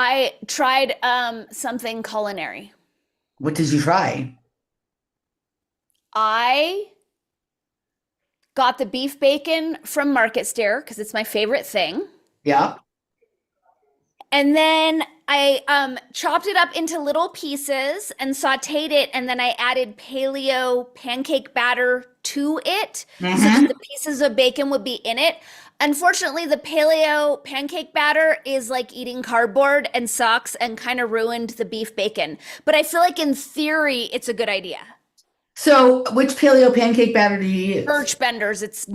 I tried something culinary. What did you try? I got the beef bacon from Market Stare because it's my favorite thing. Yeah. And then I chopped it up into little pieces and sauteed it. And then I added paleo pancake batter to it so that the Mm-hmm. pieces of bacon would be in it. Unfortunately, the paleo pancake batter is like eating cardboard and sucks and kind of ruined the beef bacon. But I feel like in theory, it's a good idea. So, which paleo pancake batter do you use? Birch benders, it's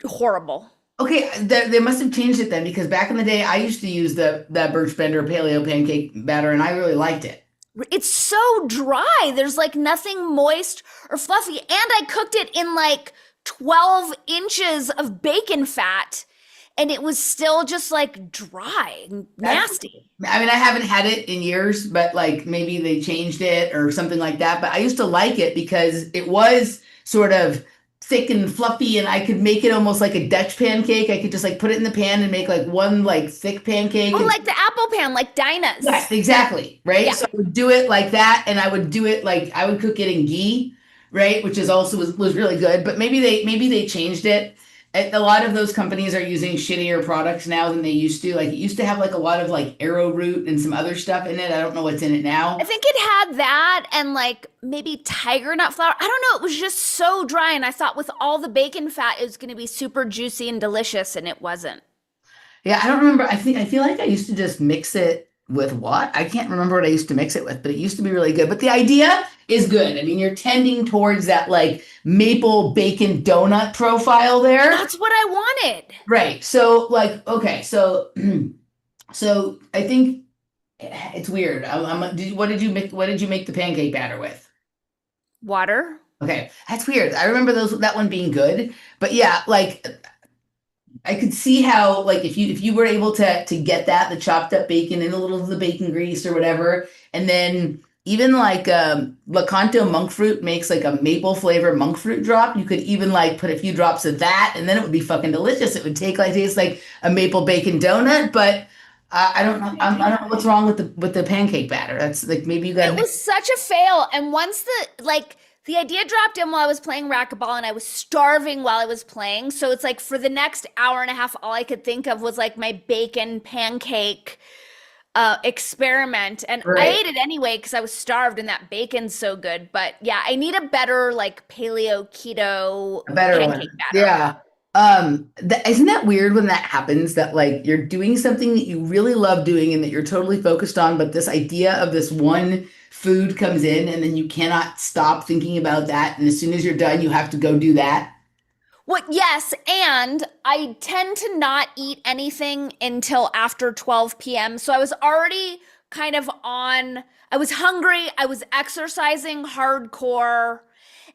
horrible. Okay, they must have changed it then because back in the day, I used to use the that Birch Bender paleo pancake batter, and I really liked it. It's so dry. There's like nothing moist or fluffy. And I cooked it in like 12 inches of bacon fat, and it was still just like dry and That's, nasty. I mean, I haven't had it in years, but like maybe they changed it or something like that. But I used to like it because it was sort of thick and fluffy, and I could make it almost like a Dutch pancake. I could just like put it in the pan and make like one like thick pancake. Oh, And like the apple pan, like yes, Dinah's. exactly, right? Yeah. So I would do it like that, and I would do it like I would cook it in ghee, right? Which is also was really good. But maybe they changed it. A lot of those companies are using shittier products now than they used to. Like it used to have like a lot of like arrowroot and some other stuff in it. I don't know what's in it I now. think it had that and like maybe tiger nut flour. I don't know. It was just so dry. And I thought with all the bacon fat, it was going to be super juicy and delicious. And it wasn't. Yeah, I don't remember. I feel like I used to just mix it with what? I can't remember what I used to mix it with, but it used to be really good. But the idea is good. I mean, you're tending towards that like maple bacon donut profile there. That's what I wanted. Right. So like okay, so so I think it's weird. What did you make the pancake batter with? Water. Okay, that's weird. I remember that one being good, but yeah, like I could see how like if you were able to get that the chopped up bacon and a little of the bacon grease or whatever, and then even like Lakanto monk fruit makes like a maple flavor monk fruit drop. You could even like put a few drops of that, and then it would be fucking delicious. It would taste like a maple bacon donut, but I don't know. I don't know what's wrong with the pancake batter. That's like maybe you got to It make. was such a fail. And once the idea dropped in while I was playing racquetball and I was starving while I was playing. So it's like for the next hour and a half, all I could think of was like my bacon pancake experiment. And I Right. ate it anyway because I was starved and that bacon's so good. But yeah, I need a better like paleo keto A better pancake one. batter. Yeah. Isn't that weird when that happens that like you're doing something that you really love doing and that you're totally focused on, but this idea of this one food comes in and then you cannot stop thinking about that. And as soon as you're done, you have to go do that. What, yes, and I tend to not eat anything until after 12 p.m. So I was already kind of on, I was hungry, I was exercising hardcore.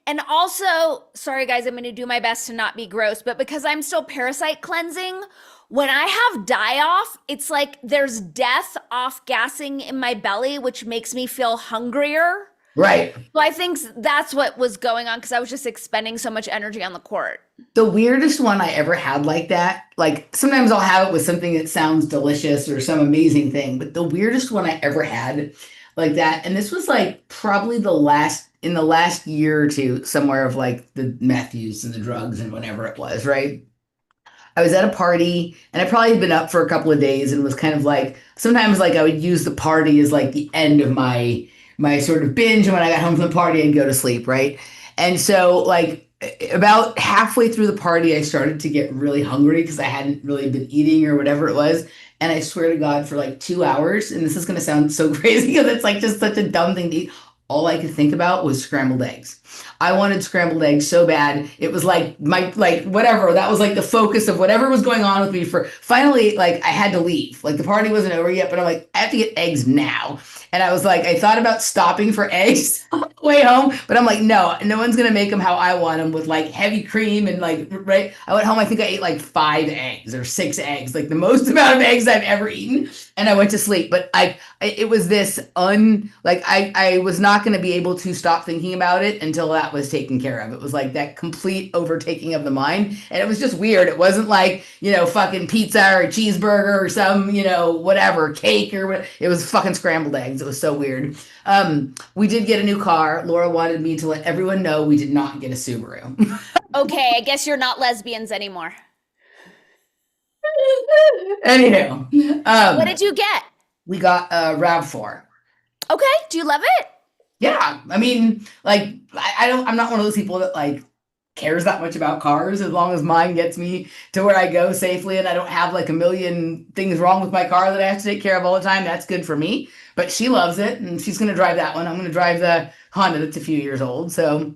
And also, sorry guys, I'm going to do my best to not be gross, but because I'm still parasite cleansing, when I have die off, it's like there's death off gassing in my belly, which makes me feel hungrier. Right. So I think that's what was going on because I was just expending so much energy on the court. The weirdest one I ever had like that, like sometimes I'll have it with something that sounds delicious or some amazing thing, but the weirdest one I ever had like that, and this was like probably in the last year or two, somewhere of like the meth use and the drugs and whatever it was, right? I was at a party and I probably had been up for a couple of days and was kind of like sometimes like I would use the party as like the end of my sort of binge. And when I got home from the party, I'd go to sleep, right? And so like about halfway through the party, I started to get really hungry because I hadn't really been eating or whatever it was. And I swear to God, for like 2 hours, and this is going to sound so crazy because it's like just such a dumb thing to eat. All I could think about was scrambled eggs. I wanted scrambled eggs so bad. It was like like whatever. That was like the focus of whatever was going on with me for finally like I had to leave. Like the party wasn't over yet, but I'm like, I have to get eggs now. And I was like, I thought about stopping for eggs on the way home, but I'm like, no one's gonna make them how I want them with like heavy cream and like right. I went home, I think I ate like 5 eggs or 6 eggs, like the most amount of eggs I've ever eaten. And I went to sleep. But it was this like I was not gonna be able to stop thinking about it until that that was taken care of. It was like that complete overtaking of the mind. And it was just weird. It wasn't like, fucking pizza or cheeseburger or some, whatever, cake or what. It was fucking scrambled eggs. It was so weird. We did get a new car. Laura wanted me to let everyone know we did not get a Subaru. Okay, I guess you're not lesbians anymore. Anyhow, What did you get? we got a RAV4. Okay, do you love it? Yeah, I mean, like, I'm not one of those people that like cares that much about cars. As long as mine gets me to where I go safely and I don't have like a million things wrong with my car that I have to take care of all the time, that's good for me. But she loves it and she's going to drive that one. I'm going to drive the Honda that's a few years old. So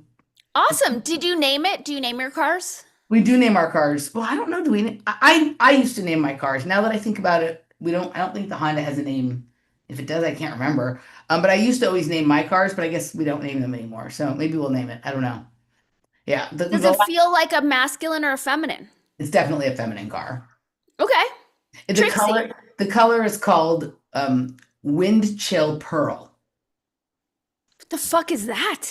awesome. Did you name it? Do you name your cars? we do name our cars. Well, I don't know. Do we? I used to name my cars. Now that I think about it, we don't. I don't think the Honda has a name. If it does, I can't remember. But I used to always name my cars, but I guess we don't name them anymore. So maybe we'll name it. I don't know. Yeah. Does it feel like a masculine or a feminine? It's definitely a feminine car. Okay. The color is called Wind Chill Pearl. What the fuck is that?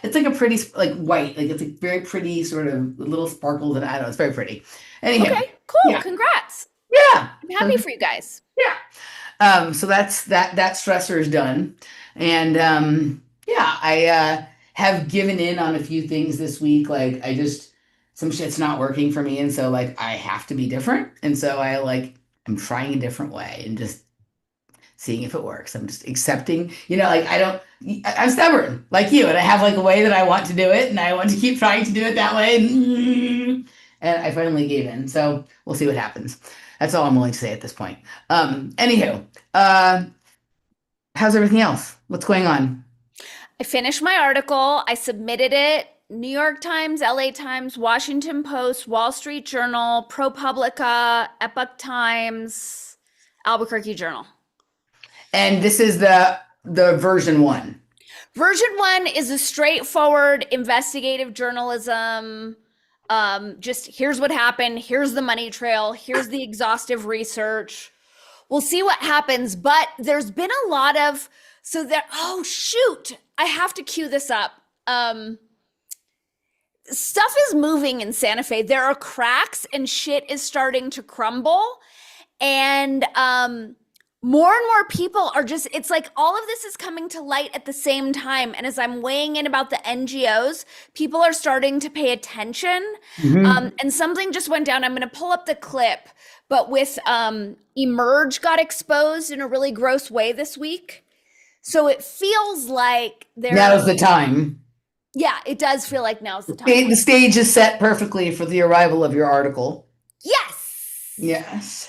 It's like a pretty like white, like it's a very pretty sort of little sparkles and I don't know, it's very pretty. Anyhow, okay, cool. Yeah. Congrats. Yeah. I'm happy for you guys. Yeah. So that's that stressor is done. And I have given in on a few things this week. Like some shit's not working for me. And so like I have to be different. And so I'm trying a different way and just seeing if it works. I'm just accepting, I'm stubborn like you, and I have like a way that I want to do it and I want to keep trying to do it that way. And I finally gave in. So we'll see what happens. That's all I'm willing to say at this point. Anywho, how's everything else? What's going on? I finished my article. I submitted it. New York Times, LA Times, Washington Post, Wall Street Journal, ProPublica, Epoch Times, Albuquerque Journal. And this is the version 1. Version 1 is a straightforward investigative journalism. Just here's what happened. Here's the money trail. Here's the exhaustive research. We'll see what happens. But there's been a lot of, oh shoot, I have to cue this up. Stuff is moving in Santa Fe. There are cracks and shit is starting to crumble. And more and more people are it's like all of this is coming to light at the same time. And as I'm weighing in about the NGOs, people are starting to pay attention. Mm-hmm. And something just went down. I'm going to pull up the clip, but with Emerge got exposed in a really gross way this week. So it feels like now's the time. Yeah, it does feel like now's the time. The stage is set perfectly for the arrival of your article. Yes. Yes.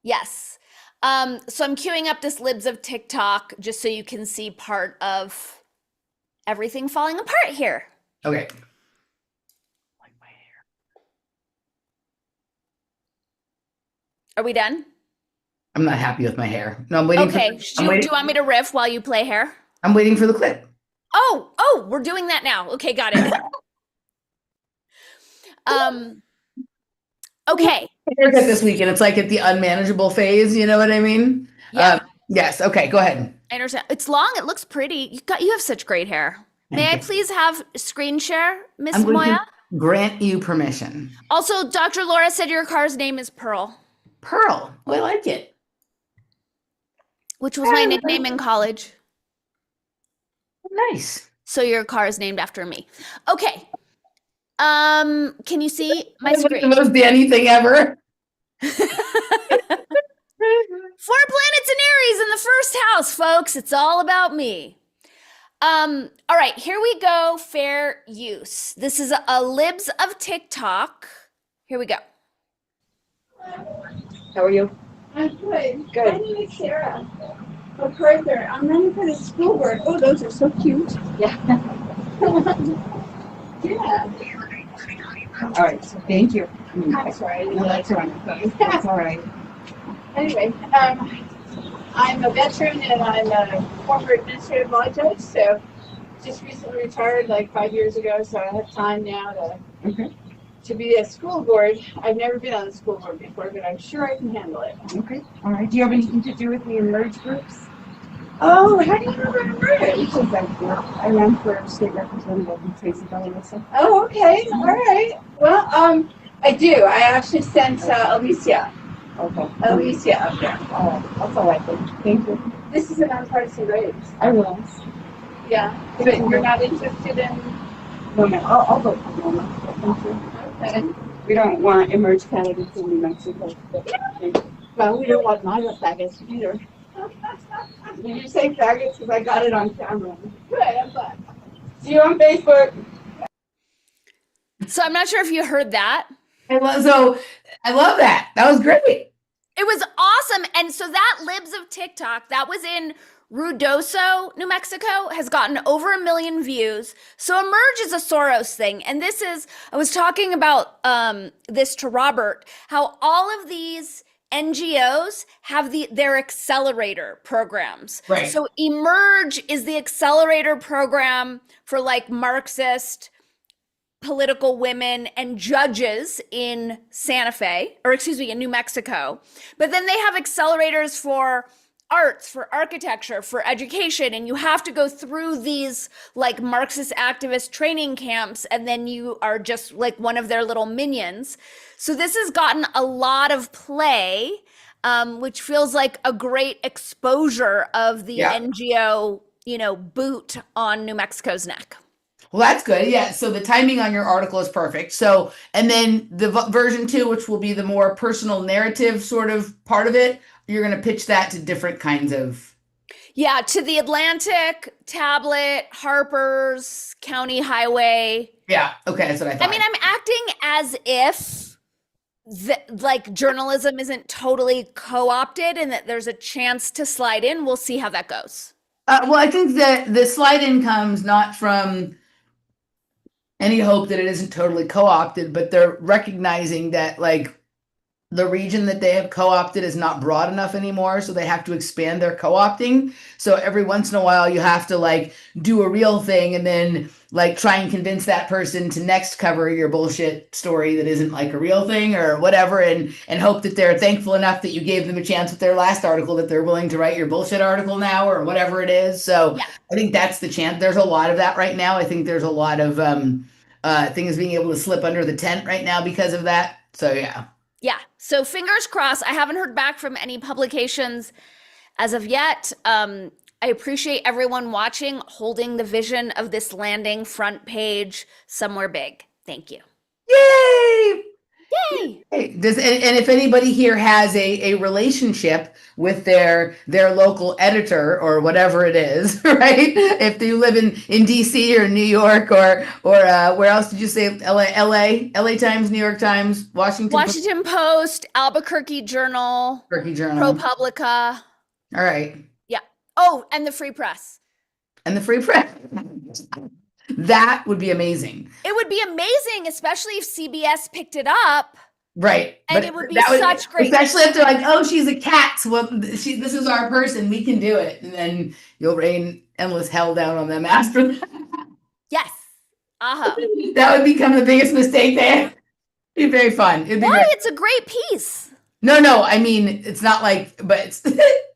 Yes. So I'm queuing up this Libs of TikTok just so you can see part of everything falling apart here. Okay. Like my hair. Are we done? I'm not happy with my hair. No, I'm waiting. Okay. Do you want me to riff while you play hair? I'm waiting for the clip. Oh, we're doing that now. Okay, got it. Okay. Haircut this weekend. It's like at the unmanageable phase. You know what I mean? Yeah. Yes. Okay. Go ahead. I understand. It's long. It looks pretty. You have such great hair. May I please have screen share, Miss Moya? Grant you permission. Also, Dr. Laura said your car's name is Pearl. Pearl. Oh, I like it. Which was my nickname in college. Nice. So your car is named after me. Okay. Can you see my screen? The most Dani thing ever. 4 planets in Aries in the first house, folks. It's all about me. All right, here we go. Fair use. This is a Libs of TikTok. Here we go. How are you? I'm good. Good. My name is Sarah. Look right there. I'm running for the school board. Oh, those are so cute. Yeah. Yeah. All right. So thank you. I'm sorry. I didn't No, like that's all right. That's all right. Anyway, I'm a veteran and I'm a former administrative law judge, so just recently retired like 5 years ago, so I have time now to be a school board. I've never been on the school board before, but I'm sure I can handle it. Okay. All right. Do you have anything to do with the Emerge groups? Oh, how do you remember it? It's just like, I ran for state representative in Tracy Valley. Oh, okay. All right. Well, I do. I actually sent Alicia Okay. up there. All right. That's all I think. Thank you. This is a nonpartisan race. I realize. Yeah. But you're not interested in. No, no, I'll vote for Mona. Thank you. Okay. We don't want emerged candidates in New Mexico. Well, we don't want neither faggots either. Did you say faggots? Because I got it on camera. Good, I'm glad. See you on Facebook. So I'm not sure if you heard that. I love that. That was great. It was awesome. And so that Libs of TikTok, that was in Ruidoso, New Mexico, has gotten over 1 million views. So Emerge is a Soros thing. And this is, I was talking about this to Robert, how all of these NGOs have their accelerator programs. Right. So Emerge is the accelerator program for like Marxist political women and judges in Santa Fe, or excuse me, in New Mexico. But then they have accelerators for arts, for architecture, for education. And you have to go through these like Marxist activist training camps, and then you are just like one of their little minions. So this has gotten a lot of play, which feels like a great exposure of the NGO, boot on New Mexico's neck. Well, that's good. Yeah. So the timing on your article is perfect. So, and then the version 2, which will be the more personal narrative sort of part of it, you're going to pitch that to different kinds of. Yeah, to the Atlantic, Tablet, Harper's, County Highway. Yeah. Okay. That's what I thought. I mean, I'm acting as if like journalism isn't totally co-opted and that there's a chance to slide in. We'll see how that goes. Well, I think that the slide in comes not from any hope that it isn't totally co-opted, but they're recognizing that like the region that they have co-opted is not broad enough anymore, so they have to expand their co-opting. So every once in a while you have to like do a real thing and then like try and convince that person to next cover your bullshit story that isn't like a real thing or whatever, and hope that they're thankful enough that you gave them a chance with their last article that they're willing to write your bullshit article now or whatever it is. So yeah. I think that's the chance. There's a lot of that right now. I think there's a lot of things being able to slip under the tent right now because of that. So yeah. Yeah. So fingers crossed. I haven't heard back from any publications as of yet. I appreciate everyone watching, holding the vision of this landing front page somewhere big. Thank you. Yay! Yay! And if anybody here has a relationship with their local editor or whatever it is, right? If you live in DC or New York or where else did you say? LA Times, New York Times, Washington Post, Albuquerque Journal, ProPublica. All right. Yeah. Oh, and the Free Press. That would be amazing. It would be amazing, especially if CBS picked it up. Right. And it would be such great. Especially if they're like, oh, she's a cat. So this is our person. We can do it. And then you'll rain endless hell down on them after that. Yes. Uh-huh. That would become the biggest mistake there. It'd be very fun. Why? It's a great piece. No. I mean, it's not like, but it's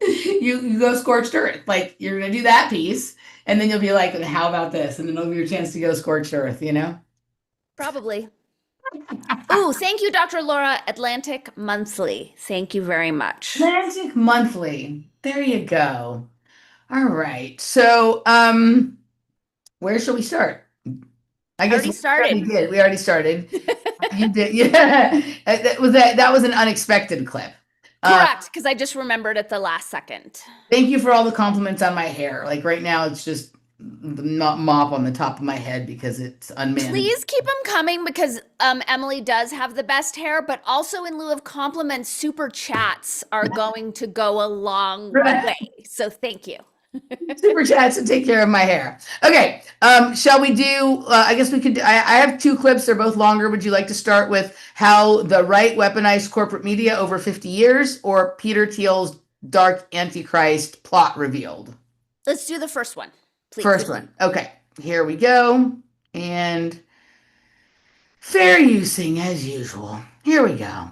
you go scorched earth. Like you're going to do that piece. And then you'll be like, how about this? And then it'll be your chance to go scorched earth, Probably. Ooh, thank you, Dr. Laura. Atlantic Monthly. Thank you very much. Atlantic Monthly. There you go. All right. So, where shall we start? I guess we already started. You did. Yeah. That was an unexpected clip. Correct, because I just remembered at the last second. Thank you for all the compliments on my hair. Like right now, it's just not mop on the top of my head because it's unmanageable. Please keep them coming because Emily does have the best hair, but also in lieu of compliments, super chats are going to go a long way. So thank you. Super chats to take care of my hair. Okay. Shall we do, I guess we could, I have 2 clips. They're both longer. Would you like to start with how the right weaponized corporate media over 50 years or Peter Thiel's dark Antichrist plot revealed? Let's do the first one, please. First one. Okay. Here we go. And fair using as usual. Here we go.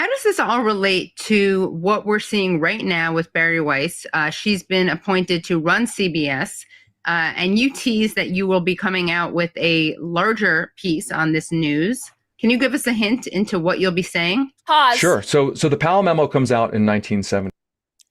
How does this all relate to what we're seeing right now with Barry Weiss? She's been appointed to run CBS, and you tease that you will be coming out with a larger piece on this news. Can you give us a hint into what you'll be saying? Pause. Sure. So the Powell memo comes out in 1970.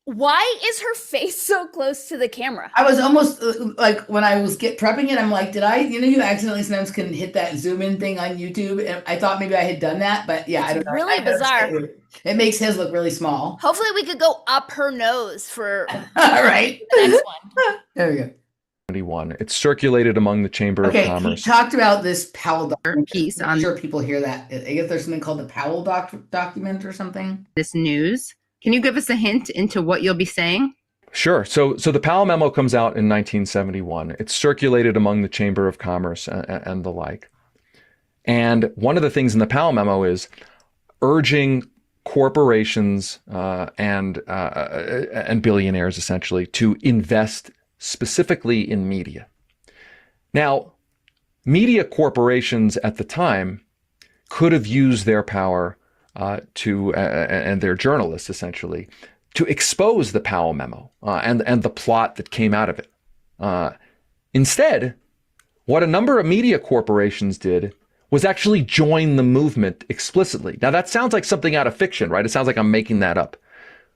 Why is her face so close to the camera? I was almost like when I was prepping it, I'm like, did I, you accidentally sometimes can hit that zoom in thing on YouTube. And I thought maybe I had done that, but yeah, I don't know. Really bizarre. It makes his look really small. Hopefully we could go up her nose for All right. the next one. There we go. It's circulated among the Chamber of He Commerce. talked about this Powell document. Piece I'm on sure people hear that. I guess there's something called the Powell document or something. this news. Can you give us a hint into what you'll be saying? Sure. So the Powell memo comes out in 1971. It's circulated among the Chamber of Commerce and the like. And one of the things in the Powell memo is urging corporations and billionaires essentially to invest specifically in media. Now, media corporations at the time could have used their power and their journalists essentially to expose the Powell memo and the plot that came out of it. Instead, what a number of media corporations did was actually join the movement explicitly. Now that sounds like something out of fiction, right? It sounds like I'm making that up.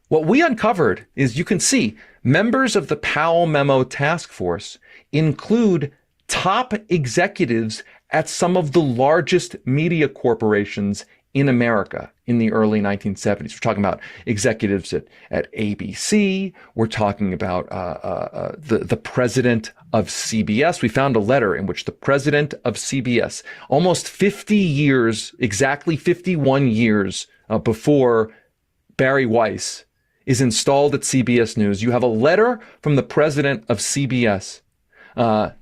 What we uncovered is, you can see, members of the Powell memo task force include top executives at some of the largest media corporations in America in the early 1970s. We're talking about executives at ABC. We're talking about the president of CBS. We found a letter in which the president of CBS, almost 50 years, exactly 51 years before Barry Weiss is installed at CBS News, you have a letter from the president of CBS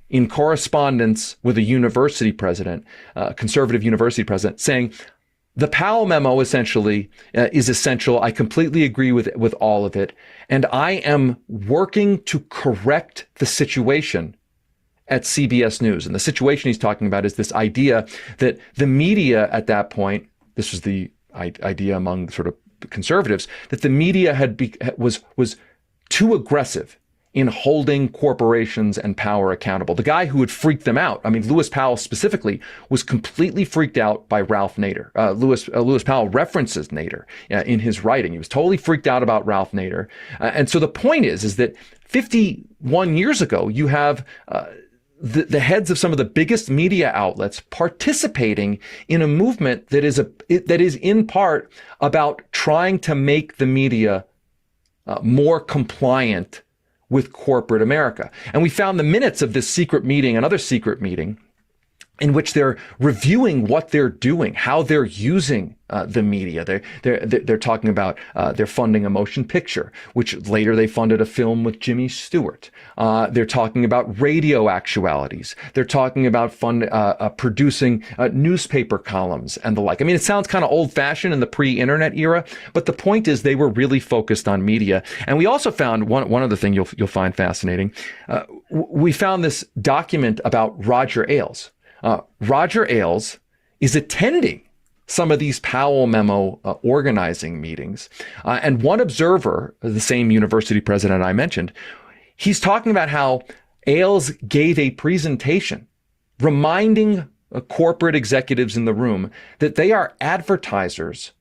in correspondence with a university president, conservative university president, saying, the Powell memo essentially is essential. I completely agree with all of it. And I am working to correct the situation at CBS News. And the situation he's talking about is this idea that the media at that point, this was the idea among sort of conservatives, that the media was too aggressive in holding corporations and power accountable. The guy who had freaked them out, I mean, Lewis Powell specifically, was completely freaked out by Ralph Nader. Lewis Powell references Nader in his writing. He was totally freaked out about Ralph Nader. And so the point is that 51 years ago, you have the heads of some of the biggest media outlets participating in a movement that is in part about trying to make the media more compliant with corporate America. And we found the minutes of this secret meeting, another secret meeting, in which they're reviewing what they're doing, how they're using the media. They're talking about they're funding a motion picture, which later they funded a film with Jimmy Stewart. They're talking about radio actualities. They're talking about producing newspaper columns and the like. I mean, it sounds kind of old-fashioned in the pre-internet era, but the point is they were really focused on media. And we also found one other thing you'll find fascinating. We found this document about Roger Ailes. Roger Ailes is attending some of these Powell memo organizing meetings. And one observer, the same university president I mentioned, he's talking about how Ailes gave a presentation reminding corporate executives in the room that they are advertisers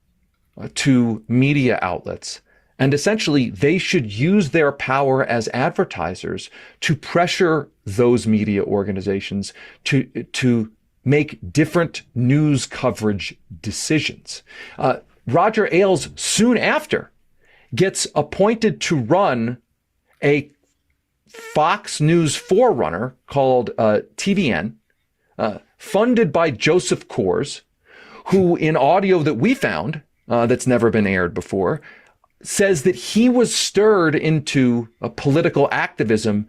to media outlets. And essentially, they should use their power as advertisers to pressure those media organizations to make different news coverage decisions. Roger Ailes, soon after, gets appointed to run a Fox News forerunner called TVN, funded by Joseph Coors, who, in audio that we found, that's never been aired before, says that he was stirred into a political activism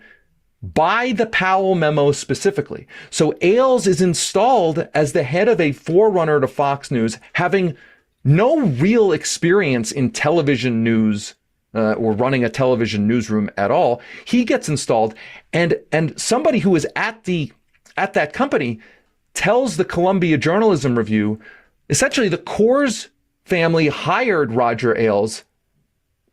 by the Powell memo specifically. So Ailes is installed as the head of a forerunner to Fox News, having no real experience in television news or running a television newsroom at all. He gets installed, and somebody who is at that company tells the Columbia Journalism Review, essentially the Coors family hired Roger Ailes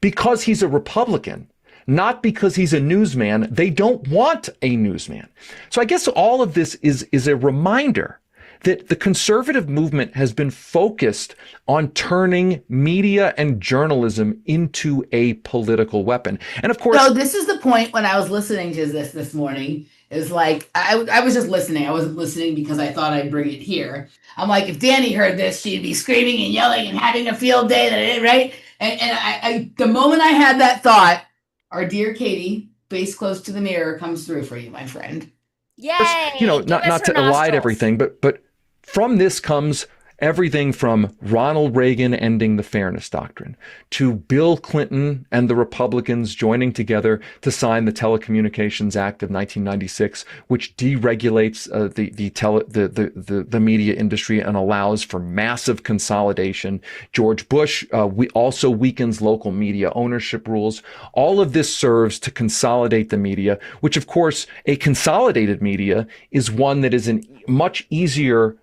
because he's a Republican, not because he's a newsman. They don't want a newsman. So I guess all of this is a reminder that the conservative movement has been focused on turning media and journalism into a political weapon. And of course, So this is the point when I was listening to this morning. Is like I was just listening. I wasn't listening because I thought I'd bring it here. I'm like, if Dani heard this, she'd be screaming and yelling and having a field day, right? And I the moment I had that thought, our dear Katie, face close to the mirror, comes through for you, my friend. Yay! you know, Give not us not her to elide nostrils. everything, but from this comes everything from Ronald Reagan ending the Fairness Doctrine to Bill Clinton and the Republicans joining together to sign the Telecommunications Act of 1996, which deregulates the media industry and allows for massive consolidation. George Bush also weakens local media ownership rules. All of this serves to consolidate the media, which of course a consolidated media is one that is much easier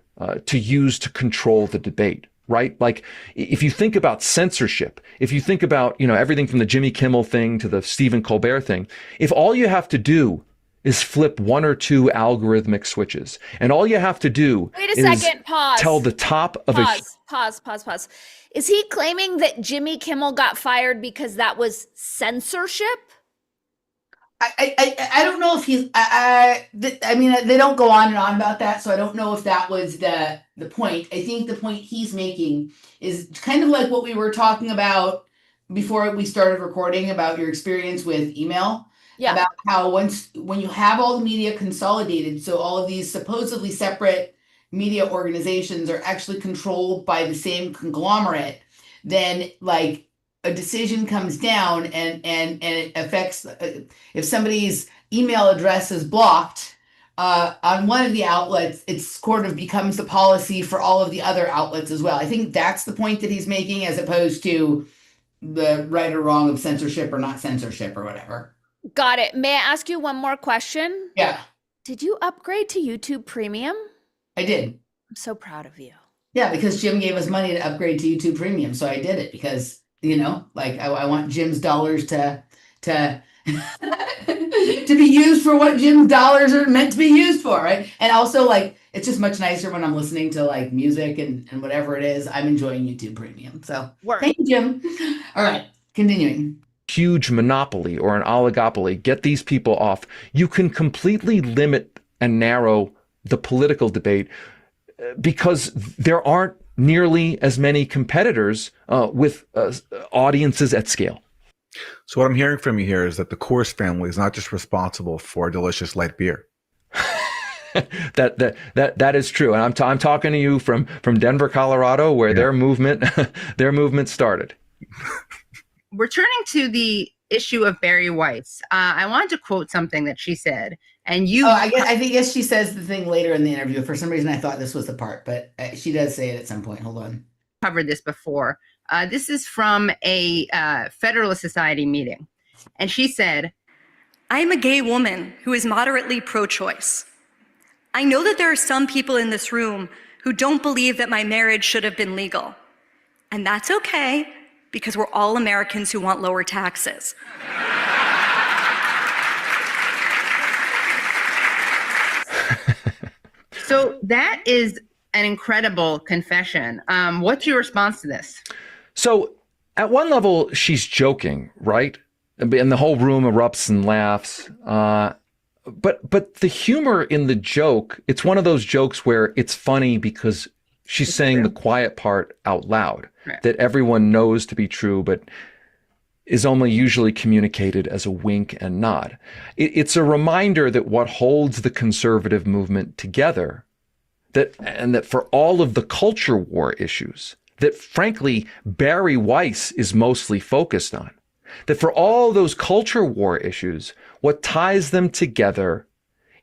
to use to control the debate, right? Like if you think about censorship, if you think about, everything from the Jimmy Kimmel thing to the Stephen Colbert thing, if all you have to do is flip one or two algorithmic switches, and all you have to do Wait a second, pause. tell the top of Pause. Is he claiming that Jimmy Kimmel got fired because that was censorship? I don't know if he's I mean they don't go on and on about that, so I don't know if that was the point. I think the point he's making is kind of like what we were talking about before we started recording about your experience with email. Yeah. About how when you have all the media consolidated, so all of these supposedly separate media organizations are actually controlled by the same conglomerate, then like a decision comes down and it affects if somebody's email address is blocked on one of the outlets, it sort of becomes the policy for all of the other outlets as well. I think that's the point that he's making, as opposed to the right or wrong of censorship or not censorship or whatever. Got it. May I ask you one more question? Yeah, Did you upgrade to YouTube Premium? I did. I'm so proud of you. Yeah, because Jim gave us money to upgrade to YouTube Premium, so I did it because like I want Jim's dollars to to be used for what Jim's dollars are meant to be used for, right? And also, like, it's just much nicer when I'm listening to like music and whatever it is. I'm enjoying YouTube Premium. So thank you, Jim. All right, continuing. huge monopoly or an oligopoly, get these people off, you can completely limit and narrow the political debate because there aren't nearly as many competitors with audiences at scale. So what I'm hearing from you here is that the Coors family is not just responsible for delicious light beer. That is true, and I'm talking to you from Denver, Colorado, where their movement started. Returning to the issue of Barry Weiss, I wanted to quote something that she said, and you. Oh, I guess she says the thing later in the interview. For some reason, I thought this was the part, but she does say it at some point. Hold on. Covered this before. This is from a Federalist Society meeting, and she said, "I am a gay woman who is moderately pro-choice. I know that there are some people in this room who don't believe that my marriage should have been legal. And that's okay, because we're all Americans who want lower taxes." So that is an incredible confession. What's your response to this? So at one level, she's joking, right? And the whole room erupts and laughs. But the humor in the joke, it's one of those jokes where it's funny because she's saying the quiet part out loud, right, that everyone knows to be true, but is only usually communicated as a wink and nod. It's a reminder that what holds the conservative movement together, that for all of the culture war issues, that frankly, Barry Weiss is mostly focused on, that for all those culture war issues, what ties them together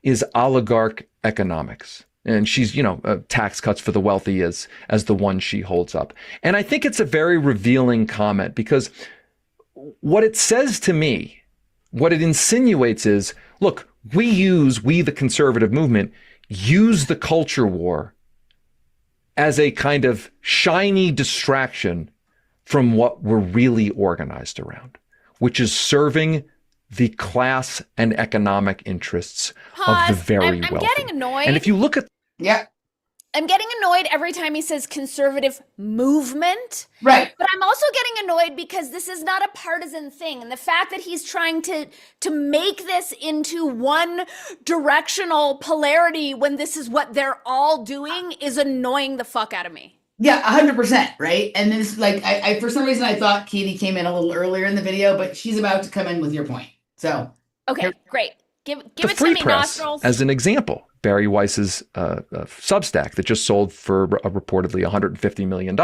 is oligarch economics. And she's, tax cuts for the wealthy as the one she holds up. And I think it's a very revealing comment because what it says to me, what it insinuates is, look, we the conservative movement, use the culture war as a kind of shiny distraction from what we're really organized around, which is serving the class and economic interests of the very I'm wealthy. getting annoyed. And if you look at I'm getting annoyed every time he says conservative movement. Right. But I'm also getting annoyed because this is not a partisan thing. And the fact that he's trying to make this into one directional polarity when this is what they're all doing is annoying the fuck out of me. Yeah, 100%, right? And this, like, I for some reason I thought Katie came in a little earlier in the video, but she's about to come in with your point. So okay, great. Give the it Free to me, Press, nostrils. as an example, Barry Weiss's Substack that just sold for reportedly $150 million.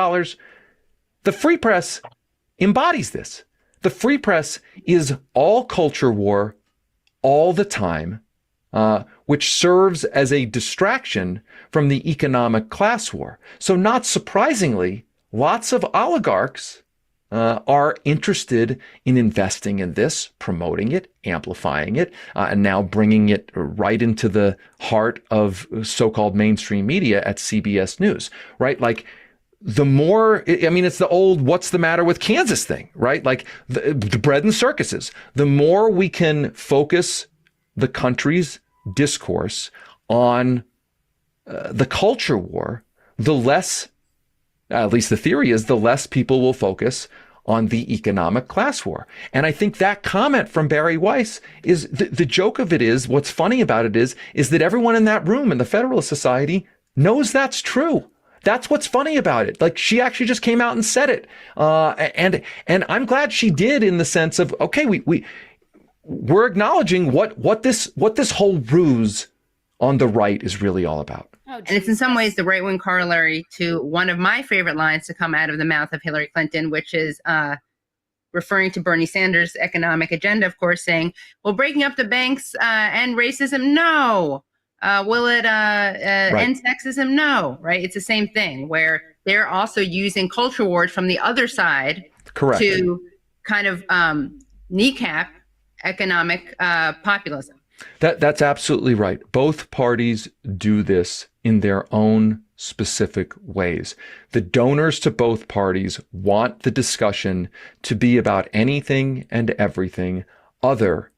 The Free Press embodies this. The Free Press is all culture war all the time, which serves as a distraction from the economic class war. So not surprisingly, lots of oligarchs are interested in investing in this, promoting it, amplifying it, and now bringing it right into the heart of so-called mainstream media at CBS News, right? Like, the more, I mean, it's the old what's the matter with Kansas thing, right? Like the bread and circuses. The more we can focus the country's discourse on the culture war, the less, at least the theory is, the less people will focus on the economic class war. And I think that comment from Barry Weiss is, the joke of it is, what's funny about it is that everyone in that room in the Federalist Society knows that's true. That's what's funny about it. Like, she actually just came out and said it. And I'm glad she did, in the sense of, okay, we're acknowledging what this whole ruse on the right is really all about. And it's in some ways the right-wing corollary to one of my favorite lines to come out of the mouth of Hillary Clinton, which is referring to Bernie Sanders' economic agenda, of course, saying, well, breaking up the banks and racism, no. Will it end sexism? No, right? It's the same thing, where they're also using culture wars from the other side to kind of kneecap economic populism. That's absolutely right. Both parties do this in their own specific ways. The donors to both parties want the discussion to be about anything and everything other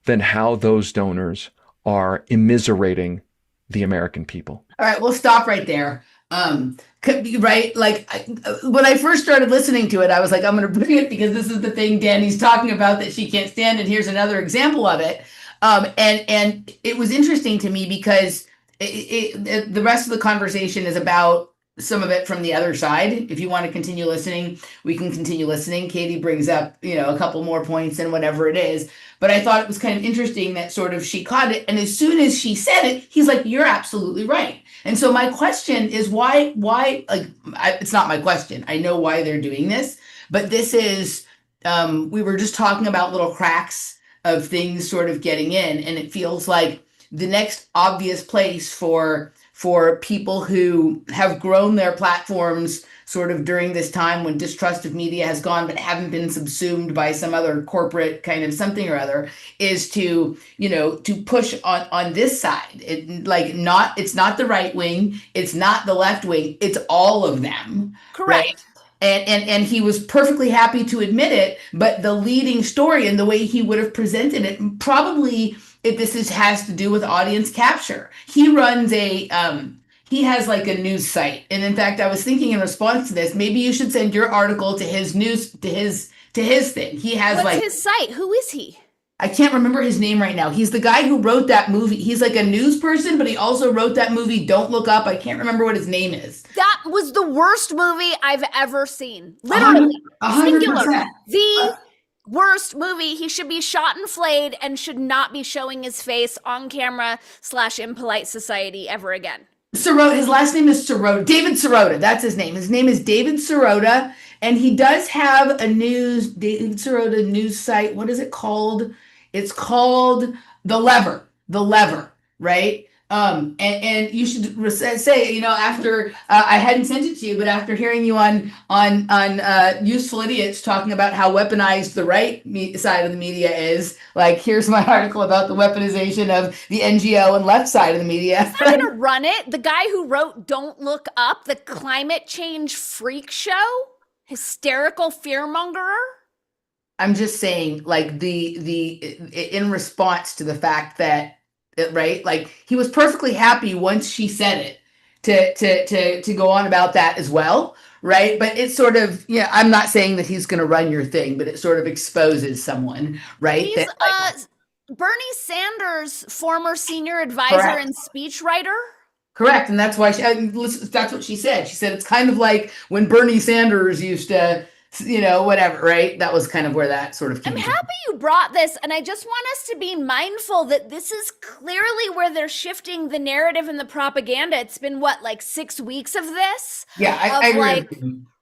than how those donors are immiserating the American people. All right, we'll stop right there. Right? Like, when I first started listening to it, I was like, I'm going to bring it because this is the thing Dani's talking about that she can't stand, and here's another example of it. And it was interesting to me because the rest of the conversation is about some of it from the other side. If you want to continue listening, we can continue listening. Katie brings up, a couple more points and whatever it is. But I thought it was kind of interesting that sort of she caught it. And as soon as she said it, he's like, you're absolutely right. And so my question is why, it's not my question. I know why they're doing this, but this is, we were just talking about little cracks of things sort of getting in. And it feels like the next obvious place for people who have grown their platforms sort of during this time when distrust of media has gone but haven't been subsumed by some other corporate kind of something or other, is to push on this side. It's not the right wing, it's not the left wing, it's all of them. Correct. Right? And he was perfectly happy to admit it, but the leading story and the way he would have presented it, probably, if this has to do with audience capture. He runs he has like a news site. And in fact, I was thinking in response to this, maybe you should send your article to his news, to his thing. He has What's his site? Who is he? I can't remember his name right now. He's the guy who wrote that movie. He's like a news person, but he also wrote that movie, Don't Look Up. I can't remember what his name is. That was the worst movie I've ever seen. Literally. 100%. Singular. The worst movie. He should be shot and flayed and should not be showing his face on camera / impolite society ever again. Sirota, his last name is Sirota. David Sirota, that's his name. His name is David Sirota, and he does have a David Sirota news site. What is it called? It's called The Lever, right? And you should say, after I hadn't sent it to you, but after hearing you on Useful Idiots talking about how weaponized the side of the media is, like here's my article about the weaponization of the NGO and left side of the media. He's not gonna run it. The guy who wrote "Don't Look Up," the climate change freak show, hysterical fearmongerer. I'm just saying, like in response to the fact that, right, like he was perfectly happy once she said it to go on about that as well, right? But it's sort of, yeah, I'm not saying that he's going to run your thing, but it sort of exposes someone, right? He's that, like, Bernie Sanders' former senior advisor Correct. and speechwriter. Correct, and that's why that's what she said. She said it's kind of like when Bernie Sanders used to, whatever, right? That was kind of where that sort of came I'm from. happy you brought this, and I just want us to be mindful that this is clearly where they're shifting the narrative and the propaganda. It's been what, like 6 weeks of this? Yeah, I agree. Like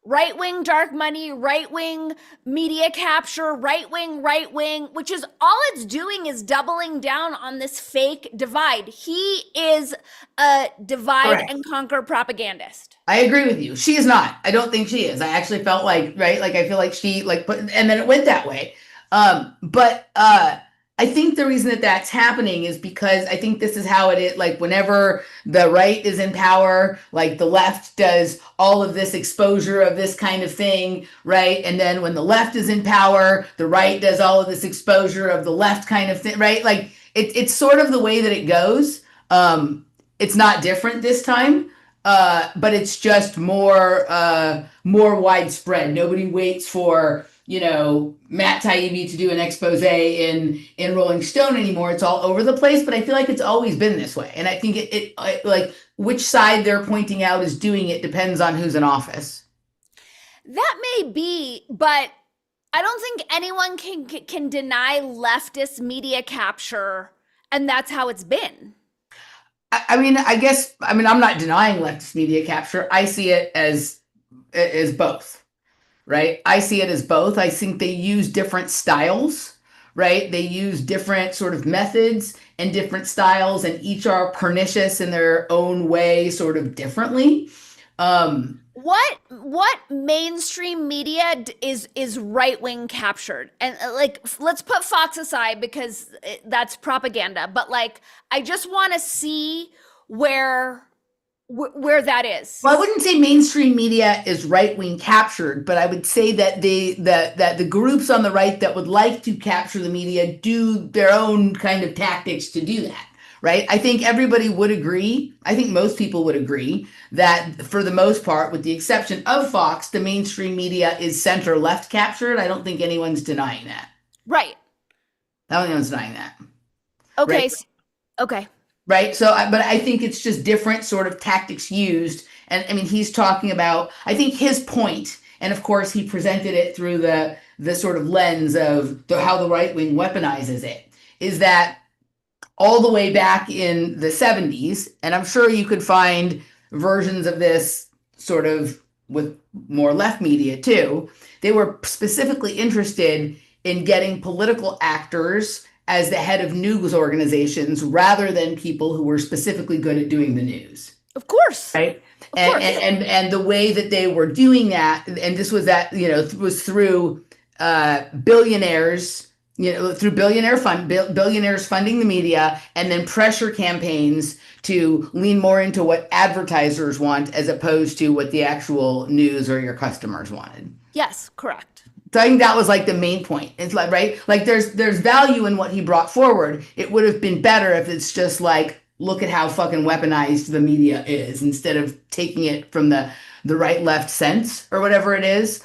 right-wing dark money, right-wing media capture, right-wing, which is all it's doing is doubling down on this fake divide. He is a divide Correct. and conquer propagandist. I agree with you. She is not. I don't think she is. I actually felt like, right, like I feel like she and then it went that way. But I think the reason that that's happening is because I think this is how it is. Like whenever the right is in power, like the left does all of this exposure of this kind of thing, right? And then when the left is in power, the right does all of this exposure of the left kind of thing, right? Like it's sort of the way that it goes. It's not different this time. But it's just more widespread. Nobody waits for, Matt Taibbi to do an expose in Rolling Stone anymore. It's all over the place, but I feel like it's always been this way. And I think it like which side they're pointing out is doing it depends on who's in office. That may be, but I don't think anyone can deny leftist media capture, and that's how it's been. I mean, I'm not denying leftist media capture. I see it as both, right? I see it as both. I think they use different styles, right? They use different sort of methods and different styles, and each are pernicious in their own way, sort of differently. What mainstream media is right wing captured? And let's put Fox aside because that's propaganda. But I just want to see where that is. Well, I wouldn't say mainstream media is right wing captured, but I would say that the groups on the right that would like to capture the media do their own kind of tactics to do that. Right. I think everybody would agree. I think most people would agree that for the most part, with the exception of Fox, the mainstream media is center left captured. I don't think anyone's denying that. Right. I don't think anyone's denying that. Okay. Right? Okay. Right. So, but I think it's just different sort of tactics used. And I mean, he's talking about, I think his point, and of course he presented it through the sort of lens of how the right wing weaponizes it, is that all the way back in the 70s, and I'm sure you could find versions of this sort of with more left media too, they were specifically interested in getting political actors as the head of news organizations rather than people who were specifically good at doing the news. Of course. Right. And the way that they were doing that, and this was was through billionaires, through billionaires funding the media, and then pressure campaigns to lean more into what advertisers want as opposed to what the actual news or your customers wanted. Yes, correct. So I think that was the main point. It's right, there's value in what he brought forward. It would have been better if it's just look at how fucking weaponized the media is, instead of taking it from the right left sense or whatever it is.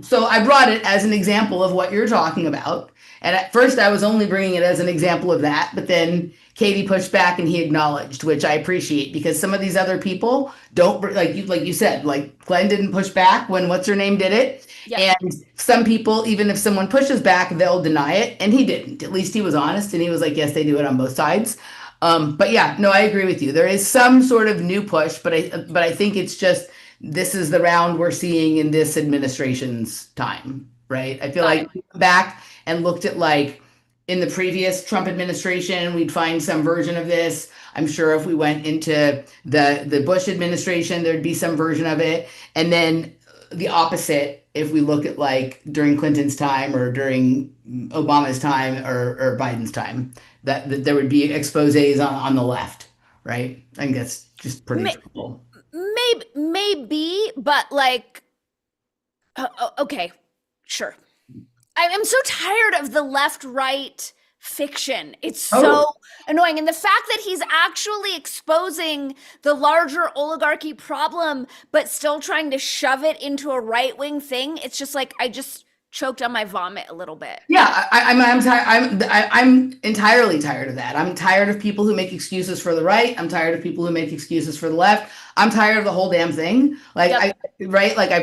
So I brought it as an example of what you're talking about. And at first I was only bringing it as an example of that, but then Katie pushed back and he acknowledged, which I appreciate, because some of these other people don't, like you said, Glenn didn't push back when what's her name did it. Yeah. And some people, even if someone pushes back, they'll deny it. And he didn't. At least he was honest, and he was like, yes, they do it on both sides. But yeah, no, I agree with you. There is some sort of new push, but I think it's just, this is the round we're seeing in this administration's time, right? I feel like we went back and looked at in the previous Trump administration, we'd find some version of this. I'm sure if we went into the Bush administration, there'd be some version of it. And then the opposite, if we look at like during Clinton's time or during Obama's time or Biden's time, that there would be exposés on the left, right? I think that's just pretty simple. Maybe, but like, okay, sure. I'm so tired of the left-right fiction. It's so annoying. And the fact that he's actually exposing the larger oligarchy problem, but still trying to shove it into a right-wing thing, it's just like, I just choked on my vomit a little bit. Yeah, I'm entirely tired of that. I'm tired of people who make excuses for the right. I'm tired of people who make excuses for the left. I'm tired of the whole damn thing. Like, I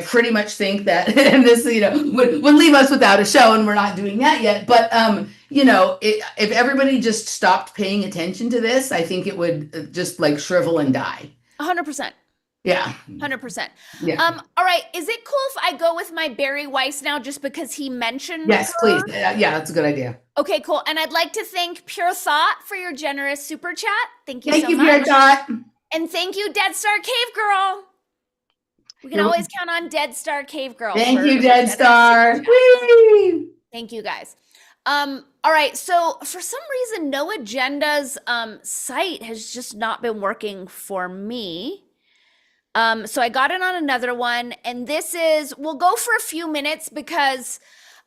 pretty much think that, and this, would leave us without a show, and we're not doing that yet. But, if everybody just stopped paying attention to this, I think it would just like shrivel and die. 100%. Yeah. 100%. Yeah. All right. Is it cool if I go with my Barry Weiss now just because he mentioned Yes, her? please. Yeah, that's a good idea. Okay, cool. And I'd like to thank Pure Thought for your generous super chat. Thank you Thank so you, much. Pure Thought. And thank you, Dead Star Cave Girl. We can always count on Dead Star Cave Girl. Thank you, Dead Star. Whee! Thank you, guys. All right. So for some reason, No Agenda's site has just not been working for me. So I got it on another one, and we'll go for a few minutes because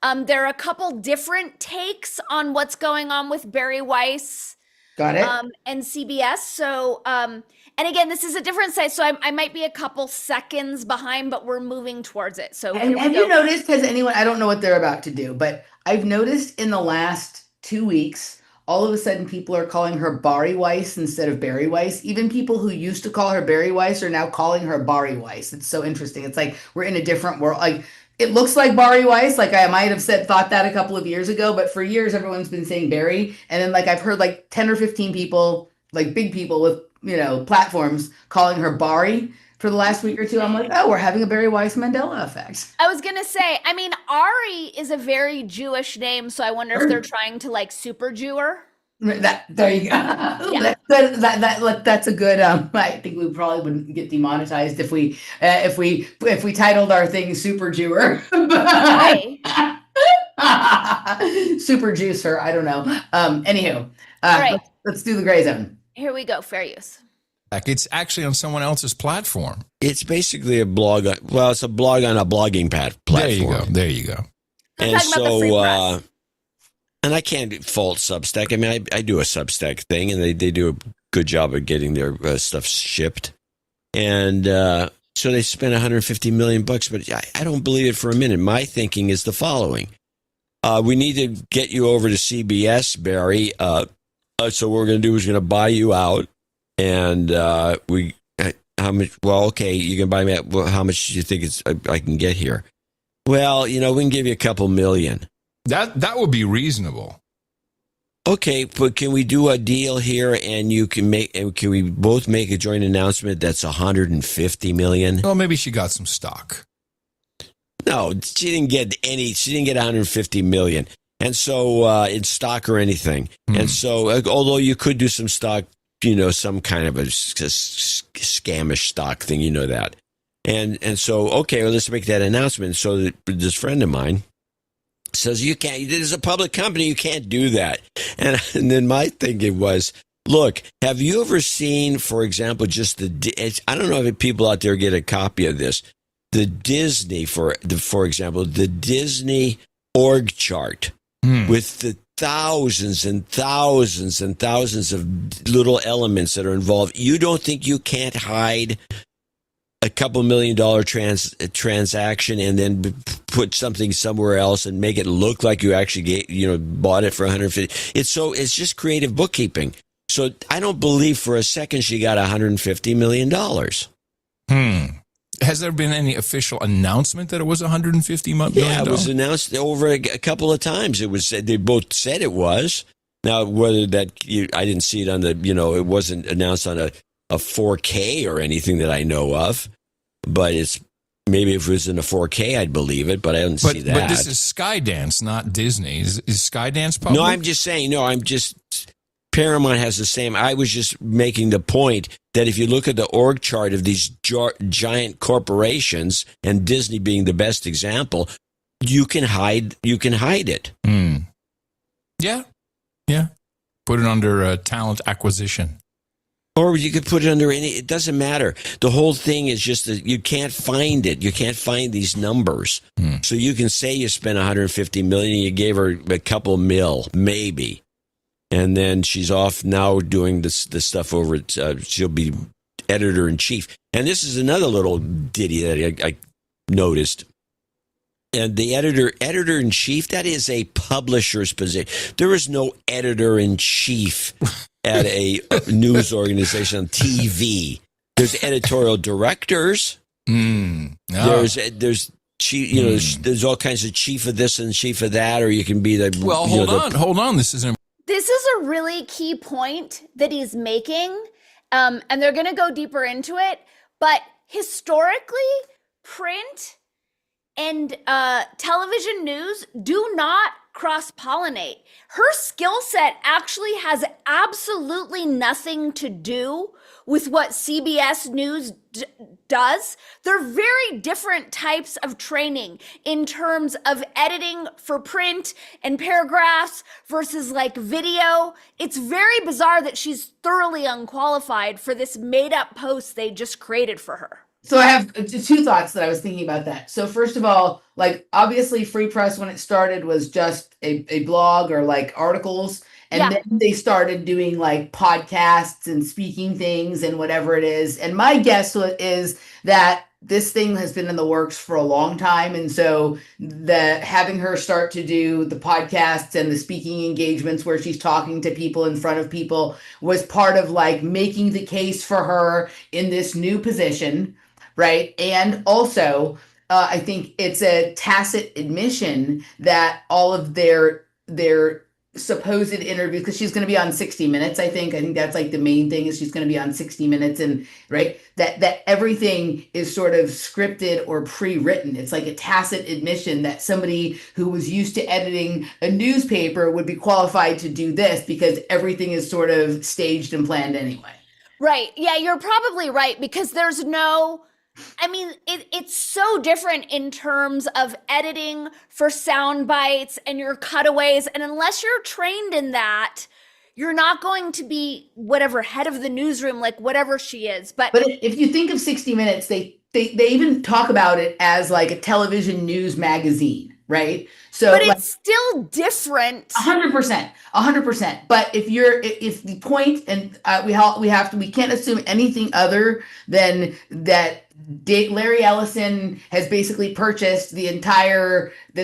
there are a couple different takes on what's going on with Barry Weiss. Got it. And CBS. So, and again, this is a different site, so I might be a couple seconds behind, but we're moving towards it. So and have you noticed, I don't know what they're about to do, but I've noticed in the last 2 weeks, all of a sudden people are calling her Bari Weiss instead of Barry Weiss. Even people who used to call her Barry Weiss are now calling her Bari Weiss. It's so interesting. It's like we're in a different world. Like, it looks like Bari Weiss. Like, I might have thought that a couple of years ago, but for years everyone's been saying Barry. And then like I've heard like 10 or 15 people, like big people with platforms, calling her Bari for the last week or two. I'm like, oh, we're having a Barry Weiss Mandela effect. I was gonna say, I mean, Ari is a very Jewish name, so I wonder if they're trying to like super Jew her. There you go. Yeah. That's a good. I think we probably wouldn't get demonetized if we titled our thing Super Jewer. Right. Super Juicer. I don't know. Anywho, All right. let's do the gray zone. Here we go. Fair use. It's actually on someone else's platform. It's basically a blog. Well, it's a blog on a blogging platform. There you go. I'm And talking about the free press. and I can't fault Substack. I mean, I do a Substack thing, and they do a good job of getting their stuff shipped. And so they spent $150 million, but I don't believe it for a minute. My thinking is the following: we need to get you over to CBS, Barry. So what we're going to do is going to buy you out, and how much? Well, okay, you can buy me out. Well, how much do you think I can get here? Well, we can give you a couple million. That would be reasonable. Okay, but can we do a deal here, and can we both make a joint announcement that's $150 million? Well, maybe she got some stock. No, she didn't get any. She didn't get $150 million, and so in stock or anything. And so, although you could do some stock, some kind of a scamish stock thing, that. And so, okay, well, let's make that announcement. So this friend of mine says, you can't, it is a public company, you can't do that. And then my thinking was, look, have you ever seen, for example, just I don't know if people out there get a copy of this, the Disney, for example, the Disney org chart with the thousands and thousands and thousands of little elements that are involved. You don't think you can't hide a couple $1 million transaction and then put something somewhere else and make it look like you actually bought it for 150? It's just creative bookkeeping. So I don't believe for a second she got $150 million. Has there been any official announcement that it was $150 million? Yeah, it was announced over a couple of times. It was, they both said it was. Now, whether I didn't see it on the, it wasn't announced on a 4K or anything that I know of, but it's Maybe if it was in a 4K, I'd believe it, but I don't see that. But this is Skydance, not Disney. Is Skydance public? No, I'm just saying. No, Paramount has the same. I was just making the point that if you look at the org chart of these giant corporations, and Disney being the best example, you can hide it. Yeah. Put it under talent acquisition. Or you could put it under any, it doesn't matter. The whole thing is just that you can't find it. You can't find these numbers. So you can say you spent $150 million and you gave her a couple mil, maybe. And then she's off now doing this stuff over at, she'll be editor in chief. And this is another little ditty that I noticed. And the editor in chief, that is a publisher's position. There is no editor in chief at a news organization on TV. There's editorial directors. There's there's all kinds of chief of this and chief of that, or you can be the. Well, hold on. This is a really key point that he's making, and they're going to go deeper into it. But historically, print and television news do not cross-pollinate. Her skill set actually has absolutely nothing to do with what CBS News does. They're very different types of training in terms of editing for print and paragraphs versus like video. It's very bizarre that she's thoroughly unqualified for this made-up post they just created for her. So I have two thoughts that I was thinking about that. So first of all, like obviously Free Press when it started was just a blog or like articles. And then they started doing like podcasts and speaking things and whatever it is. And my guess is that this thing has been in the works for a long time. And so having her start to do the podcasts and the speaking engagements where she's talking to people in front of people was part of like making the case for her in this new position. Right. And also, I think it's a tacit admission that all of their supposed interviews, because she's going to be on 60 Minutes, I think that's like the main thing is she's going to be on 60 Minutes and right, that everything is sort of scripted or pre-written. It's like a tacit admission that somebody who was used to editing a newspaper would be qualified to do this because everything is sort of staged and planned anyway. Right. Yeah, you're probably right because there's no... I mean, it's so different in terms of editing for sound bites and your cutaways. And unless you're trained in that, you're not going to be whatever head of the newsroom, like whatever she is. But if you think of 60 Minutes, they even talk about it as like a television news magazine, right? So, but it's still different. 100%. But if the point, and we can't assume anything other than that. Larry Ellison has basically purchased this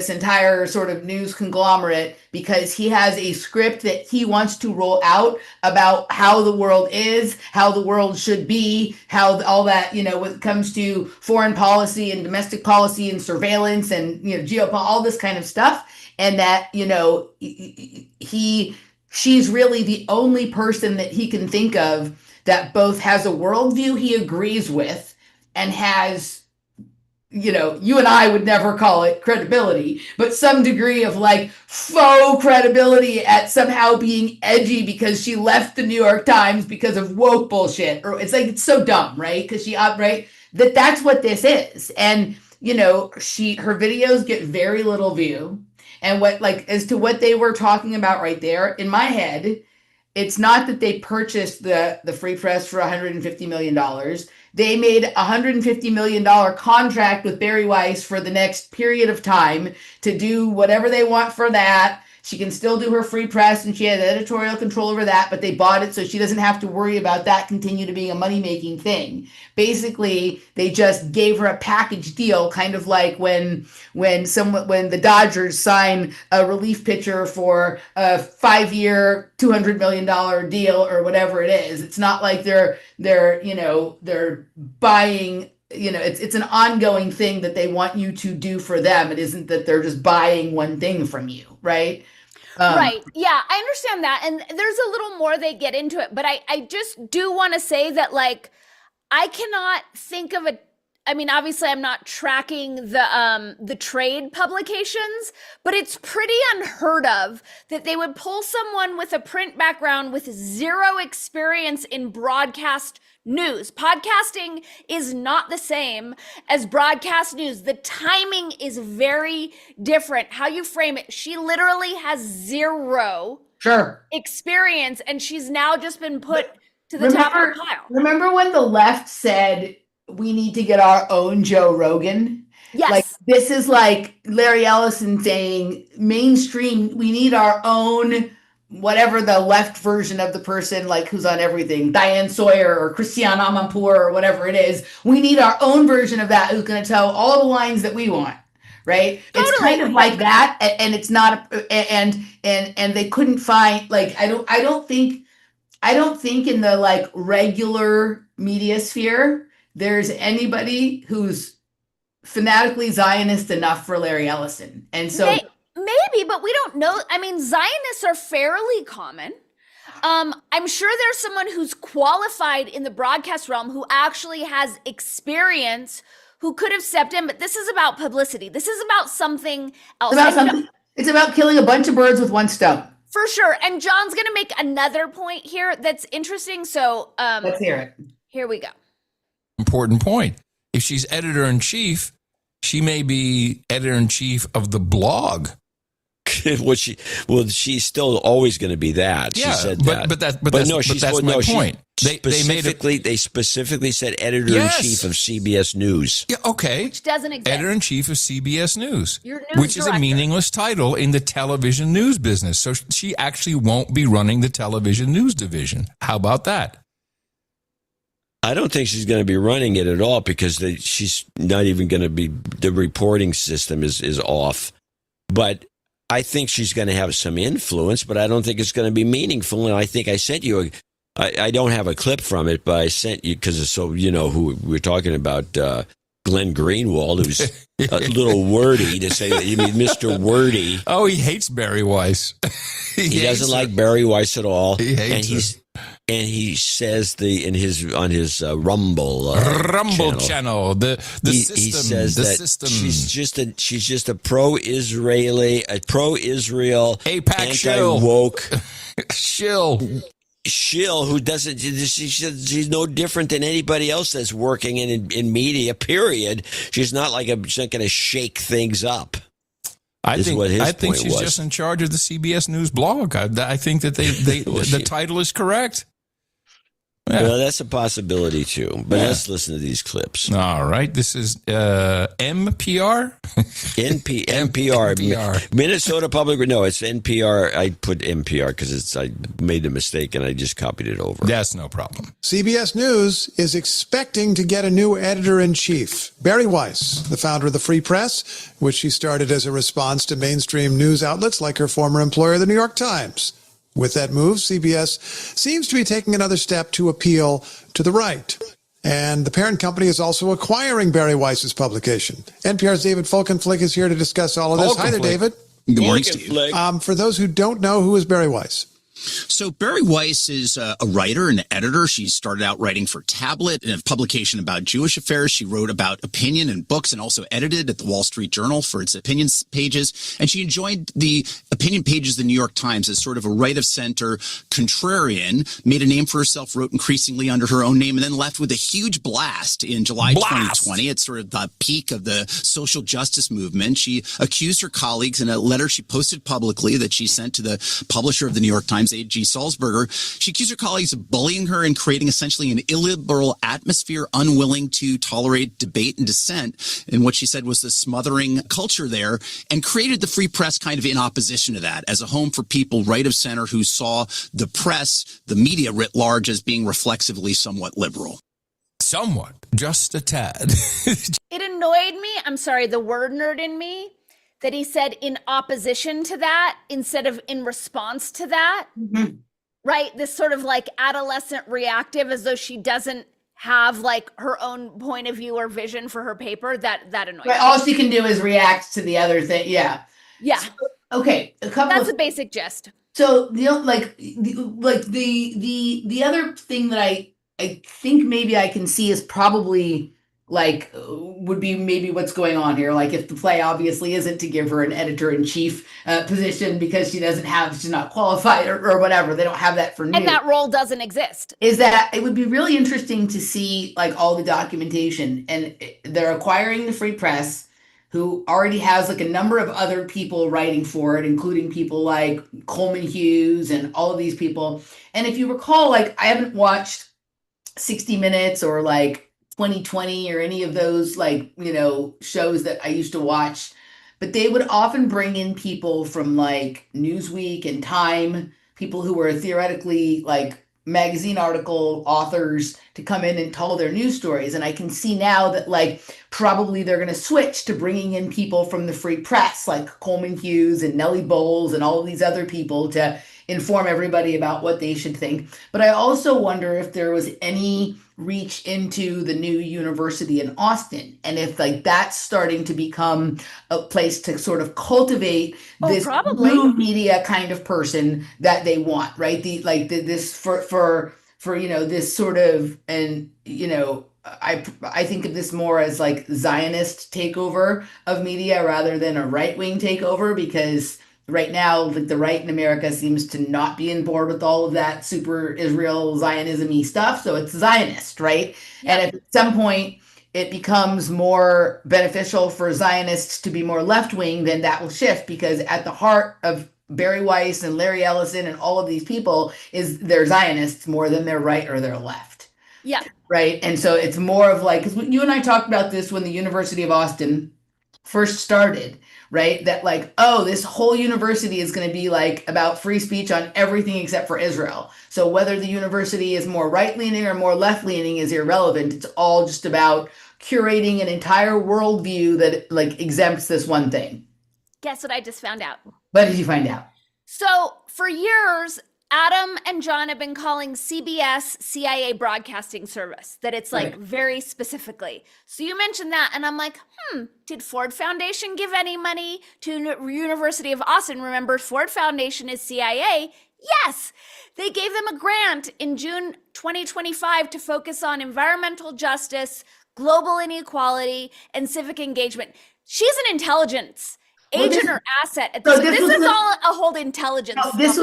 entire sort of news conglomerate because he has a script that he wants to roll out about how the world is, how the world should be, how all that, when it comes to foreign policy and domestic policy and surveillance and, geopolitics, all this kind of stuff. And that, she's really the only person that he can think of that both has a worldview he agrees with and has, you and I would never call it credibility, but some degree of like faux credibility at somehow being edgy because she left the New York Times because of woke bullshit. Or it's like, it's so dumb, right? Because that's what this is. And, her videos get very little view. And as to what they were talking about right there, in my head, it's not that they purchased the Free Press for $150 million. They made a $150 million contract with Barry Weiss for the next period of time to do whatever they want for that. She can still do her Free Press and she has editorial control over that, but they bought it so she doesn't have to worry about that continue to being a money-making thing. Basically, they just gave her a package deal, kind of like when the Dodgers sign a relief pitcher for a 5-year, $200 million deal or whatever it is. It's not like they're buying. It's an ongoing thing that they want you to do for them. It isn't that they're just buying one thing from you, right? Right. Yeah, I understand that. And there's a little more they get into it. But I just do want to say that, like, I cannot think of I mean, obviously I'm not tracking the trade publications, but it's pretty unheard of that they would pull someone with a print background with zero experience in broadcast news. Podcasting is not the same as broadcast news. The timing is very different. How you frame it. She literally has zero Sure. experience, and she's now just been put to the top of the pile. Remember when the left said we need to get our own Joe Rogan? Yes. Like this is like Larry Ellison saying mainstream, we need our own whatever the left version of the person like who's on everything, Diane Sawyer or Christiane Amanpour or whatever it is. We need our own version of that who's going to tell all the lines that we want. Right? Totally. It's kind of like that, and it's not and they couldn't find like I don't think in the like regular media sphere there's anybody who's fanatically Zionist enough for Larry Ellison. And so maybe, but we don't know. I mean, Zionists are fairly common. I'm sure there's someone who's qualified in the broadcast realm who actually has experience who could have stepped in, but this is about publicity. This is about something else. It's about killing a bunch of birds with one stone. For sure. And John's going to make another point here that's interesting. So let's hear it. Here we go. Important point. If she's editor-in-chief, she may be editor-in-chief of the blog. She's still always going to be that. Yeah, she said but that's my point. They specifically said editor-in-chief of CBS News. Yeah, okay. Which doesn't exist. Editor-in-chief of CBS News, Your news which is director. a meaningless title in the television news business. So she actually won't be running the television news division. How about that? I don't think she's going to be running it at all because she's not even going to be. The reporting system is off. But I think she's going to have some influence, but I don't think it's going to be meaningful. And I think I sent you I don't have a clip from it, but I sent you because so you know who we're talking about. Glenn Greenwald, who's a little wordy to say that. You mean Mr. Wordy? Oh, he hates Barry Weiss. He doesn't like Barry Weiss at all. He hates and he says on his Rumble channel the system. He says the that system. she's just a pro-Israeli, a pro-Israel, AIPAC anti-woke shill who doesn't. She's no different than anybody else that's working in media. Period. She's not she's not going to shake things up. I think she's was. just in charge of the CBS News blog. I think that the title is correct. Yeah. Well, that's a possibility too. But let's listen to these clips. All right, this is MPR. NPR. Minnesota Public. No, it's NPR. I put NPR because I made a mistake and I just copied it over. That's no problem. CBS News is expecting to get a new editor-in-chief. Barry Weiss, the founder of the Free Press, which she started as a response to mainstream news outlets like her former employer, the New York Times. With that move, CBS seems to be taking another step to appeal to the right. And the parent company is also acquiring Barry Weiss's publication. NPR's David Folkenflik is here to discuss all of this. Hi there, David. Good morning, Steve. For those who don't know, who is Barry Weiss? So Barry Weiss is a writer and editor. She started out writing for Tablet, a publication about Jewish affairs. She wrote about opinion and books and also edited at the Wall Street Journal for its opinion pages. And she enjoyed the opinion pages of the New York Times as sort of a right-of-center contrarian, made a name for herself, wrote increasingly under her own name, and then left with a huge blast in July 2020. It's sort of the peak of the social justice movement. She accused her colleagues in a letter she posted publicly that she sent to the publisher of the New York Times, A.G. Salzberger. She accused her colleagues of bullying her and creating essentially an illiberal atmosphere, unwilling to tolerate debate and dissent, in what she said was the smothering culture there, and created the Free Press kind of in opposition to that, as a home for people right of center who saw the press, the media writ large, as being reflexively somewhat liberal. Somewhat, just a tad. It annoyed me. I'm sorry, the word nerd in me, that he said in opposition to that instead of in response to that. Mm-hmm. Right? This sort of like adolescent reactive, as though she doesn't have like her own point of view or vision for her paper. That annoys me. All she can do is react to the other thing. Yeah. Yeah. So, okay. That's a basic gist. So the other thing that I think maybe I can see is probably would be maybe what's going on here. Like if the play obviously isn't to give her an editor-in-chief position because she's not qualified or whatever. They don't have that for news. And that role doesn't exist. Is that it would be really interesting to see like all the documentation, and they're acquiring the Free Press, who already has like a number of other people writing for it, including people like Coleman Hughes and all of these people. And if you recall, like I haven't watched 60 Minutes or like 2020 or any of those like, shows that I used to watch, but they would often bring in people from like Newsweek and Time, people who were theoretically like magazine article authors, to come in and tell their news stories. And I can see now that like probably they're going to switch to bringing in people from the Free Press, like Coleman Hughes and Nellie Bowles and all of these other people to inform everybody about what they should think. But I also wonder if there was any reach into the new university in Austin, and if like that's starting to become a place to sort of cultivate this new media kind of person that they want, right? This this sort of, and I think of this more as like Zionist takeover of media rather than a right-wing takeover, because right now, like the right in America seems to not be on board with all of that super Israel Zionism-y stuff. So it's Zionist, right? Yep. And if at some point it becomes more beneficial for Zionists to be more left-wing, then that will shift, because at the heart of Barry Weiss and Larry Ellison and all of these people is they're Zionists more than they're right or they're left. Yeah. Right. And so it's more of like, because you and I talked about this when the University of Austin first started, right? That like, oh, this whole university is going to be like about free speech on everything except for Israel. So whether the university is more right-leaning or more left-leaning is irrelevant. It's all just about curating an entire worldview that like exempts this one thing. Guess what I just found out? What did you find out? So for years, Adam and John have been calling CBS CIA Broadcasting Service, that it's like very specifically. So you mentioned that, and I'm like, did Ford Foundation give any money to University of Austin? Remember, Ford Foundation is CIA. Yes, they gave them a grant in June 2025 to focus on environmental justice, global inequality, and civic engagement. She's an intelligence agent or asset at this. So this is all a whole intelligence. No, this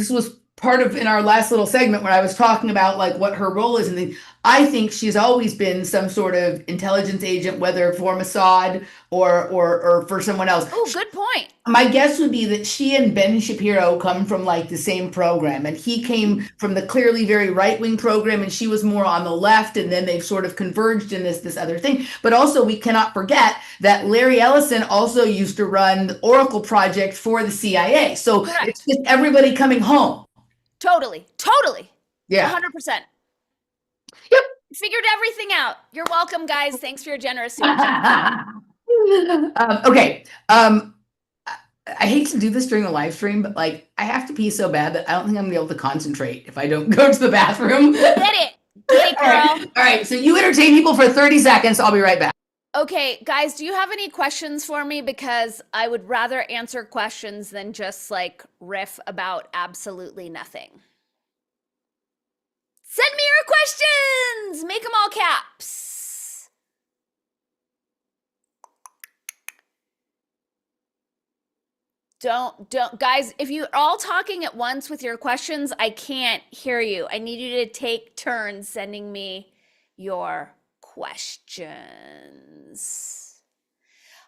was part of in our last little segment where I was talking about like what her role is, and I think she's always been some sort of intelligence agent, whether for Mossad or for someone else. Oh, good point. My guess would be that she and Ben Shapiro come from like the same program, and he came from the clearly very right-wing program, and she was more on the left, and then they've sort of converged in this other thing. But also we cannot forget that Larry Ellison also used to run the Oracle project for the CIA. So it's just everybody coming home. Totally. Yeah. 100%. Yep. Figured everything out. You're welcome, guys. Thanks for your generous super okay. I hate to do this during the live stream, but like I have to pee so bad that I don't think I'm gonna be able to concentrate if I don't go to the bathroom. Get it, girl. All right. So you entertain people for 30 seconds. I'll be right back. Okay, guys, do you have any questions for me? Because I would rather answer questions than just like riff about absolutely nothing. Send me your questions. Make them all caps. Don't, guys, if you're all talking at once with your questions, I can't hear you. I need you to take turns sending me your questions.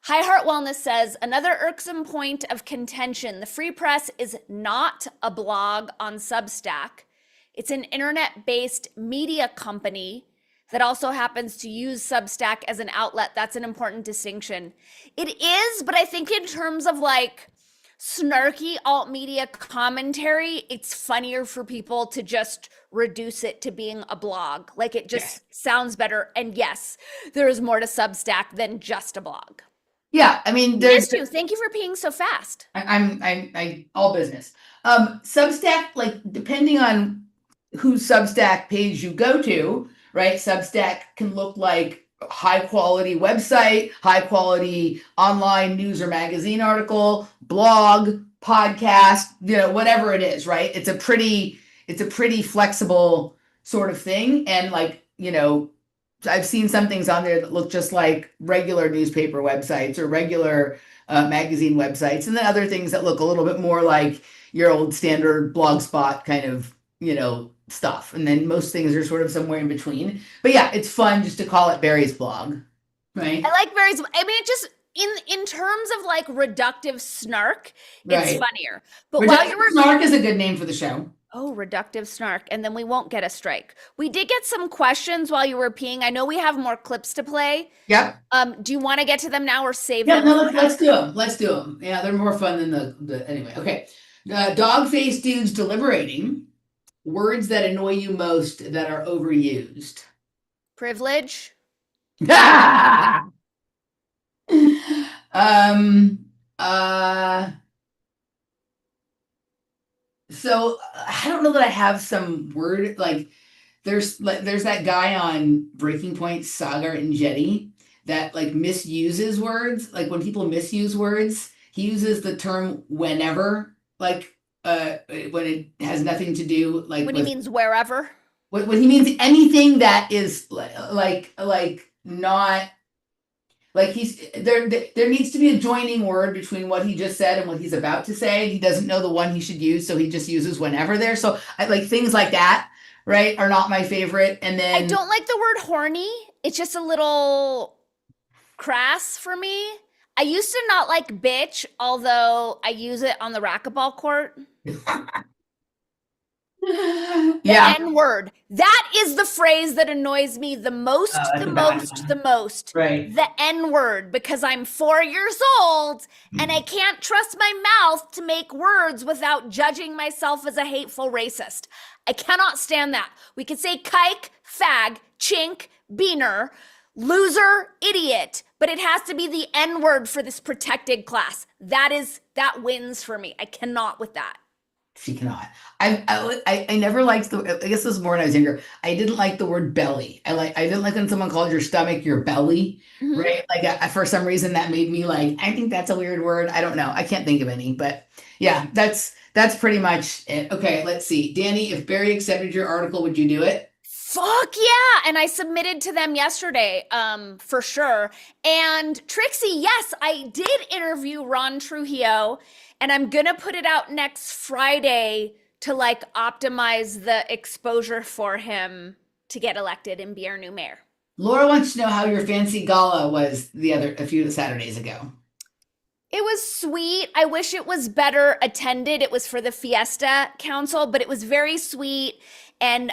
High Heart Wellness says, another irksome point of contention. The Free Press is not a blog on Substack. It's an internet-based media company that also happens to use Substack as an outlet. That's an important distinction. It is, but I think in terms of like snarky alt media commentary, it's funnier for people to just reduce it to being a blog. Like it just sounds better. And yes, there is more to Substack than just a blog. Yeah, I mean, Thank you for being so fast. I'm all business. Substack, like depending on whose Substack page you go to, right? Substack can look like high quality website, high quality online news or magazine article, blog, podcast, whatever it is, right? It's a pretty flexible sort of thing. And like, I've seen some things on there that look just like regular newspaper websites or regular magazine websites, and then other things that look a little bit more like your old standard blogspot kind of, stuff. And then most things are sort of somewhere in between. But yeah, it's fun just to call it Barry's blog, right? I like Barry's. I mean, it just in terms of like reductive snark, it's Right. funnier. But while you were Snark is a good name for the show. Oh, reductive snark, and then we won't get a strike. We did get some questions while you were peeing. I know we have more clips to play. Yep. Do you want to get to them now or save Yeah, them? no, let's do them. Let's do them. Yeah, they're more fun than the anyway. Okay. Dog-faced dudes deliberating. Words that annoy you most that are overused. Privilege. So I don't know that I have some word like there's that guy on Breaking Point, Sagar and Jetty, that like misuses words. Like when people misuse words, he uses the term whenever, like when it has nothing to do like When he means wherever. when he means anything that is like not like he's there needs to be a joining word between what he just said and what he's about to say. He doesn't know the one he should use, so he just uses whenever there. So I like things like that, right, are not my favorite. And then I don't like the word horny. It's just a little crass for me. I used to not like bitch, although I use it on the racquetball court. yeah. N word. That is the phrase that annoys me the most, the most. Right. The N word, because I'm 4 years old and I can't trust my mouth to make words without judging myself as a hateful racist. I cannot stand that. We could say kike, fag, chink, beaner, loser, idiot, but it has to be the N word for this protected class. That wins for me. I cannot with that. She cannot. I never liked I guess this was more when I was younger. I didn't like the word belly. I didn't like when someone called your stomach your belly, right? Like for some reason that made me like, I think that's a weird word. I don't know. I can't think of any, but yeah, that's pretty much it. Okay, let's see. Dani, if Barry accepted your article, would you do it? Fuck yeah. And I submitted to them yesterday, for sure. And Trixie, yes, I did interview Ron Trujillo, and I'm gonna put it out next Friday to like optimize the exposure for him to get elected and be our new mayor. Laura wants to know how your fancy gala was a few Saturdays ago. It was sweet. I wish it was better attended. It was for the Fiesta Council, but it was very sweet. And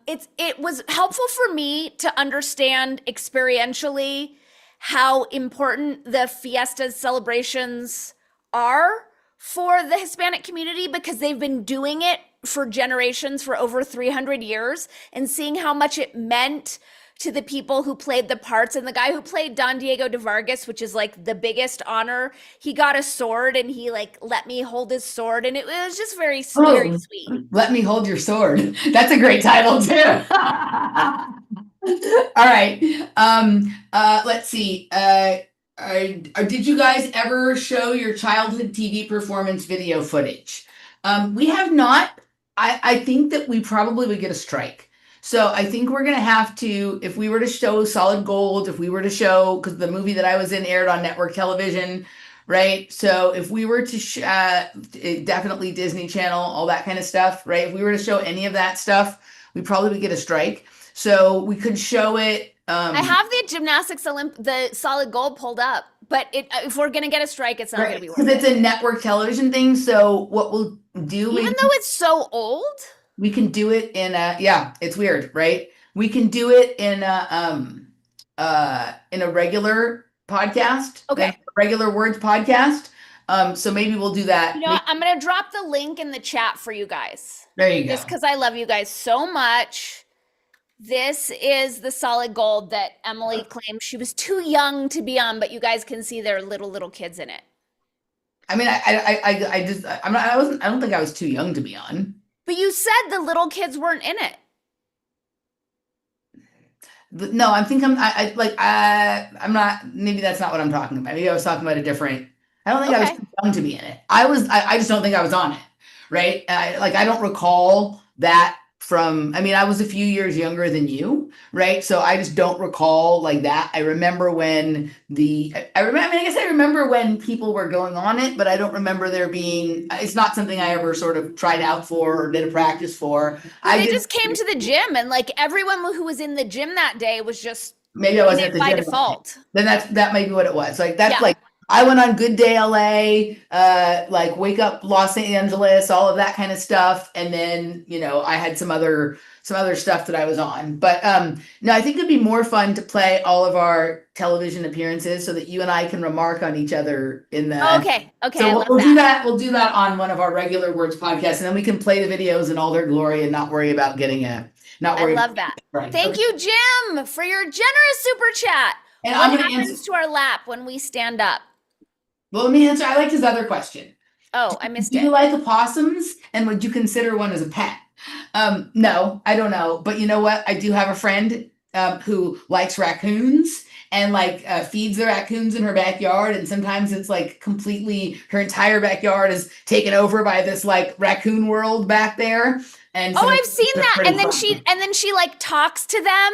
it was helpful for me to understand experientially how important the Fiesta celebrations are for the Hispanic community, because they've been doing it for generations, for over 300 years, and seeing how much it meant to the people who played the parts. And the guy who played Don Diego de Vargas, which is like the biggest honor, he got a sword and he like let me hold his sword, and it was just very sweet. Let me hold your sword. That's a great title too. All right. Let's see. Did you guys ever show your childhood TV performance video footage? We have not. I think that we probably would get a strike. So I think we're going to have to, if we were to show Solid Gold, if we were to show, because the movie that I was in aired on network television, right? So if we were to, definitely Disney Channel, all that kind of stuff, right? If we were to show any of that stuff, we probably would get a strike. So we could show it. I have the gymnastics the Solid Gold pulled up, but if we're going to get a strike, it's not going to be worth it. Because it's a network television thing. So what we'll do, even though it's so old, we can do it in yeah, it's weird, right? We can do it in a regular podcast. Okay. A regular words podcast. So maybe we'll do that. You know, I'm going to drop the link in the chat for you guys. There you go. Just because I love you guys so much. This is the Solid Gold that Emily claimed she was too young to be on, but you guys can see there are little kids in it. I mean, I don't think I was too young to be on. But you said the little kids weren't in it. No, I'm not, maybe that's not what I'm talking about. Maybe I was talking about a different, I don't think I was too young to be in it. I just don't think I was on it. Right. I don't recall that I mean, I was a few years younger than you, right? So I just don't recall like that. I remember when I guess I remember when people were going on it, but I don't remember there being, it's not something I ever sort of tried out for or did a practice for. They just came to the gym, and like everyone who was in the gym that day was just Maybe I wasn't at the by gym default. Then that might be what it was. Like that's Yeah. like I went on Good Day LA, like Wake Up Los Angeles, all of that kind of stuff, and then I had some other stuff that I was on. But no, I think it'd be more fun to play all of our television appearances so that you and I can remark on each other in the. Okay, So I we'll, love we'll that. do that. We'll do that on one of our regular Words podcasts, and then we can play the videos in all their glory and not worry about getting a. I love that. Right. Thank you, Jim, for your generous super chat. And what I'm gonna happens answer. to our lap when we stand up? Well, let me answer. I liked his other question. Oh, I missed Do it. you like opossums, and would you consider one as a pet? No, I don't know. But you know what? I do have a friend who likes raccoons and feeds the raccoons in her backyard. And sometimes it's like completely her entire backyard is taken over by this like raccoon world back there. And so I've seen they're that. pretty And then she like talks to them.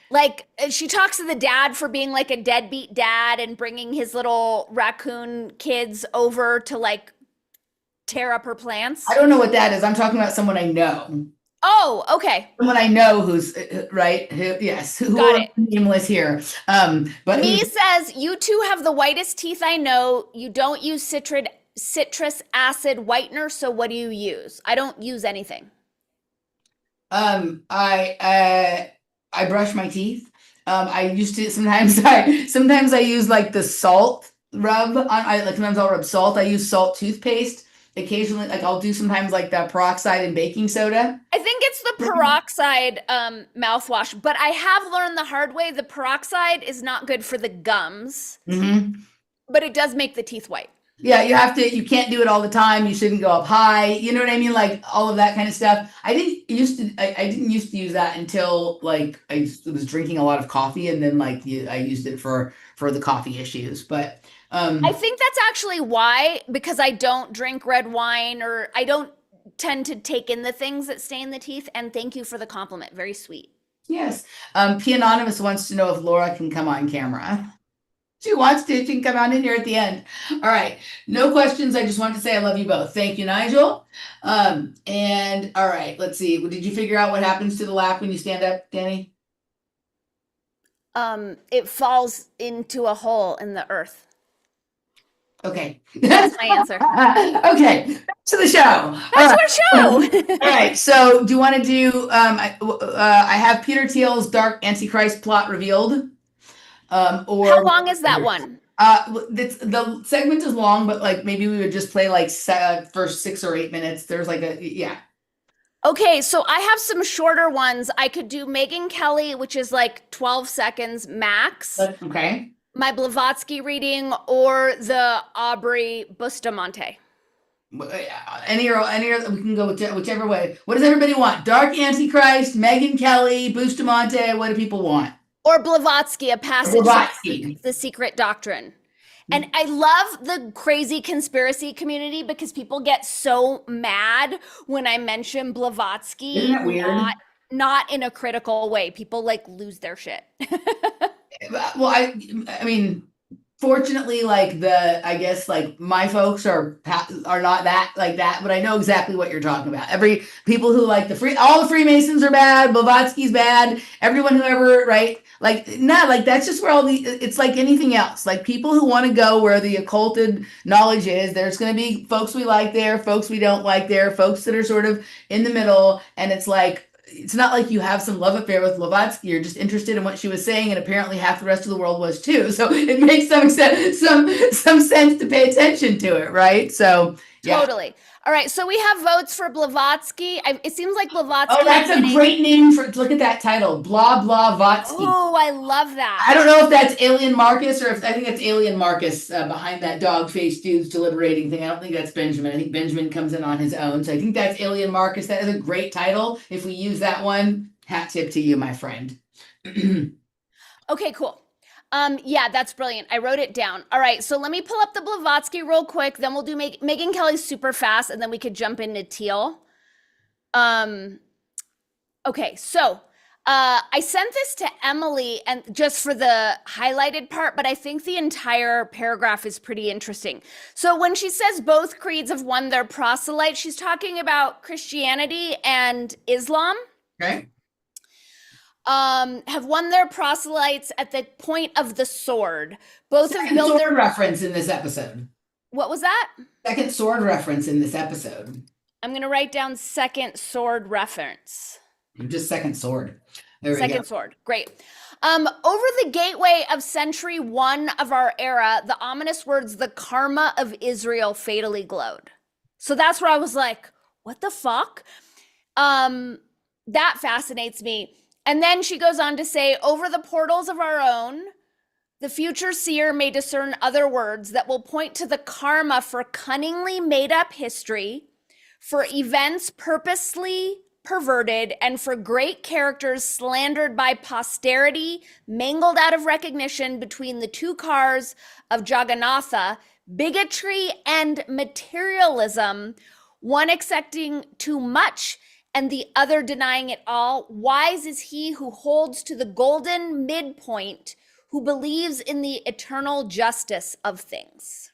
Like she talks to the dad for being like a deadbeat dad and bringing his little raccoon kids over to like tear up her plants. I don't know what that is. I'm talking about someone I know. Oh, okay. Someone I know who's right. Who Got are it. nameless here. But Me says, you two have the whitest teeth I know. You don't use citrus acid whitener. So what do you use? I don't use anything. I brush my teeth. I used to sometimes I use like the salt rub on. Sometimes I'll rub salt. I use salt toothpaste. Occasionally, like I'll do sometimes like the peroxide and baking soda. I think it's the peroxide mouthwash, but I have learned the hard way. The peroxide is not good for the gums, but it does make the teeth white. Yeah, you can't do it all the time. You shouldn't go up high. You know what I mean? Like all of that kind of stuff. I didn't used to use that until like I was drinking a lot of coffee, and then I used it for the coffee issues. But I think that's actually why, because I don't drink red wine or I don't tend to take in the things that stain the teeth. And thank you for the compliment. Very sweet. Yes. P Anonymous wants to know if Laura can come on camera. She wants to. She can come on in here at the end. All right. No questions. I just wanted to say I love you both. Thank you, Nigel. And all right, let's see. Did you figure out what happens to the lap when you stand up, Dani? It falls into a hole in the earth. Okay. That's my answer. Okay. Back to the show. That's our show. All right. So do you want to do, I have Peter Thiel's Dark Antichrist plot revealed. Or how long is that one? The segment is long, but like maybe we would just play like first 6 or 8 minutes. There's like yeah. Okay, so I have some shorter ones. I could do Megyn Kelly, which is like 12 seconds max. Okay. My Blavatsky reading, or the Aubrey Bustamante. Any or we can go whichever way. What does everybody want? Dark Antichrist, Megyn Kelly, Bustamante. What do people want? Or Blavatsky, a passage Blavatsky. from The Secret Doctrine. And I love the crazy conspiracy community because people get so mad when I mention Blavatsky. Isn't that weird? Not in a critical way. People like lose their shit. Well, I mean, fortunately, I guess my folks are not that like that, but I know exactly what you're talking about. People who like all the Freemasons are bad, Blavatsky's bad, everyone who ever, right? That's just where it's like anything else. Like people who want to go where the occulted knowledge is, there's going to be folks we like there, folks we don't like there, folks that are sort of in the middle. And it's like, it's not like you have some love affair with Blavatsky. You're just interested in what she was saying, and apparently half the rest of the world was too. So it makes some sense to pay attention to it, right? So yeah. Totally. All right, so we have votes for Blavatsky. It seems like Blavatsky. Oh, that's a great name look at that title, blah blah Vatsky. Oh, I love that. I don't know if that's Alien Marcus or I think it's Alien Marcus behind that dog-faced dude's deliberating thing. I don't think that's Benjamin. I think Benjamin comes in on his own. So I think that's Alien Marcus. That is a great title. If we use that one, hat tip to you, my friend. Okay, cool. Yeah, that's brilliant. I wrote it down. All right, so let me pull up the Blavatsky real quick. Then we'll do Megyn Kelly super fast, and then we could jump into Thiel. Okay, so I sent this to Emily and just for the highlighted part, but I think the entire paragraph is pretty interesting. So when she says both creeds have won their proselytes, she's talking about Christianity and Islam. Okay. Have won their proselytes at the point of the sword. Both have Second built sword their reference in this episode. What was that? Second sword reference in this episode. I'm gonna write down second sword reference. Just second sword. There we Second go. sword. Great. Over the gateway of century 1 of our era, the ominous words, the karma of Israel fatally glowed. So that's where I was like, what the fuck? That fascinates me. And then she goes on to say, over the portals of our own, the future seer may discern other words that will point to the karma for cunningly made up history, for events purposely perverted, and for great characters slandered by posterity, mangled out of recognition between the two cars of Jagannatha, bigotry and materialism, one accepting too much and the other denying it all. Wise is he who holds to the golden midpoint, who believes in the eternal justice of things.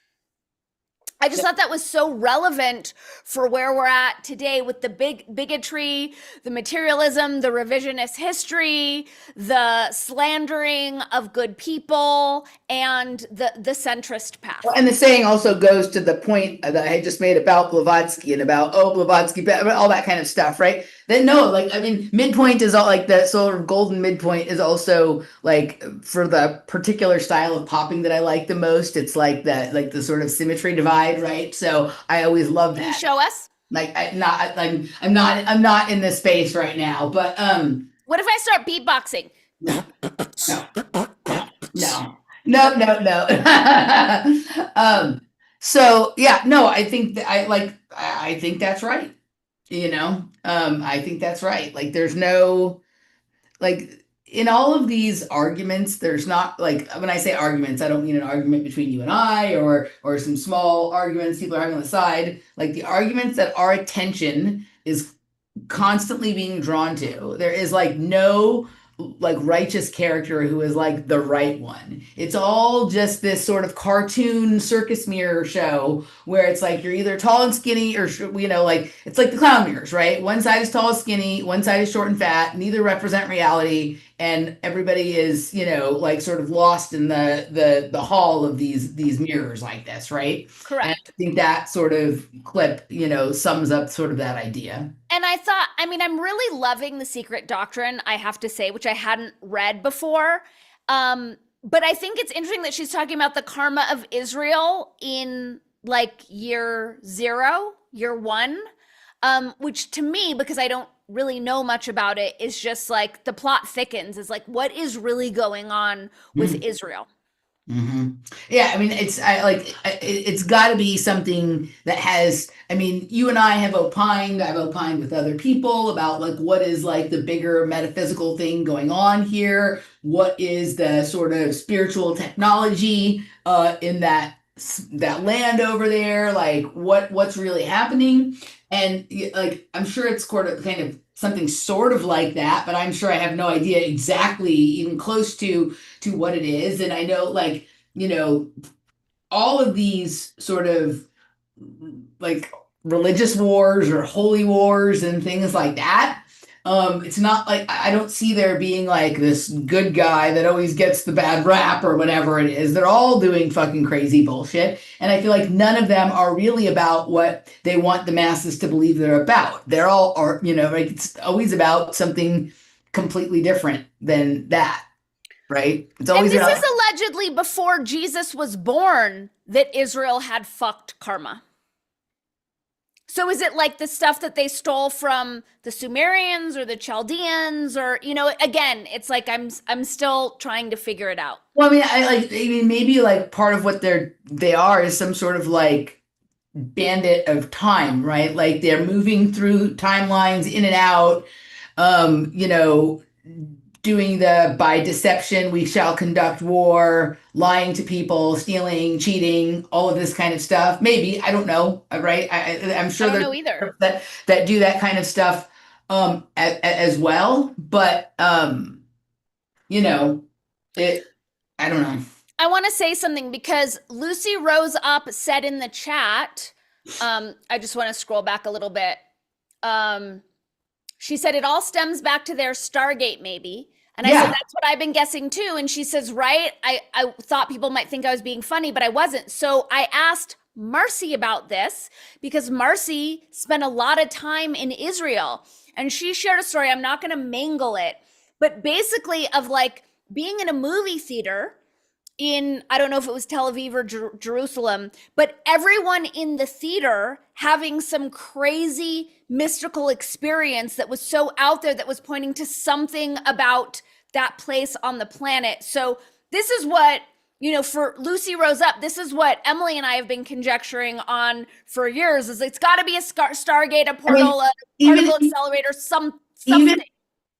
I just thought that was so relevant for where we're at today with the bigotry, the materialism, the revisionist history, the slandering of good people, and the centrist path. And the saying also goes to the point that I just made about Blavatsky and about, Blavatsky, all that kind of stuff, right? Then no, like, I mean, midpoint is all like that sort of golden midpoint is also like for the particular style of popping that I like the most. It's like that, like the sort of symmetry divide, right? So I always love that. Can you show us? Like I'm not in this space right now, but what if I start beatboxing? No. So yeah, no, I think that I think that's right. I think that's right. Like there's no, like in all of these arguments, there's not, like, when I say arguments, I don't mean an argument between you and I or some small arguments people are having on the side. Like the arguments that our attention is constantly being drawn to, there is like no like righteous character who is like the right one. It's all just this sort of cartoon circus mirror show where it's like you're either tall and skinny or, like it's like the clown mirrors, right? One side is tall and skinny, one side is short and fat, neither represent reality, and everybody is, like sort of lost in the hall of these mirrors like this, right? Correct. And I think that sort of clip, sums up sort of that idea. And I thought, I'm really loving The Secret Doctrine, I have to say, which I hadn't read before. But I think it's interesting that she's talking about the karma of Israel in like year 0, year 1, which to me, because I don't really know much about it, is just like the plot thickens, is like what is really going on with Israel. Mm-hmm. Yeah, it's got to be something that has, you and I have opined, I've opined with other people about like what is like the bigger metaphysical thing going on here, what is the sort of spiritual technology in that land over there, like what's really happening. And like I'm sure it's kind of something sort of like that, but I'm sure I have no idea exactly, even close to what it is. And I know, like, all of these sort of like religious wars or holy wars and things like that. It's not like, I don't see there being like this good guy that always gets the bad rap or whatever it is. They're all doing fucking crazy bullshit. And I feel like none of them are really about what they want the masses to believe they're about. They're all like it's always about something completely different than that. Right? It's always and this is allegedly before Jesus was born that Israel had fucked karma. So is it like the stuff that they stole from the Sumerians or the Chaldeans, or again, it's like I'm still trying to figure it out. Well, maybe like part of what they are is some sort of like bandit of time, right? Like they're moving through timelines in and out, doing the by deception we shall conduct war, lying to people, stealing, cheating, all of this kind of stuff. Maybe, I don't know, right? I'm sure I don't know either. that do that kind of stuff. as well. But you know, I don't know. I want to say something because Lucy Rose Up said in the chat, I just want to scroll back a little bit. She said it all stems back to their Stargate, maybe. And I said, that's what I've been guessing too. And she says, right, I thought people might think I was being funny, but I wasn't. So I asked Marcy about this because Marcy spent a lot of time in Israel and she shared a story. I'm not going to mangle it, but basically of like being in a movie theater in, I don't know if it was Tel Aviv or Jerusalem, but everyone in the theater having some crazy mystical experience that was so out there that was pointing to something about that place on the planet. So this is what, you know, for Lucy Rose Up, this is what Emily and I have been conjecturing on for years, is it's got to be a Stargate, a portal, a particle accelerator, something.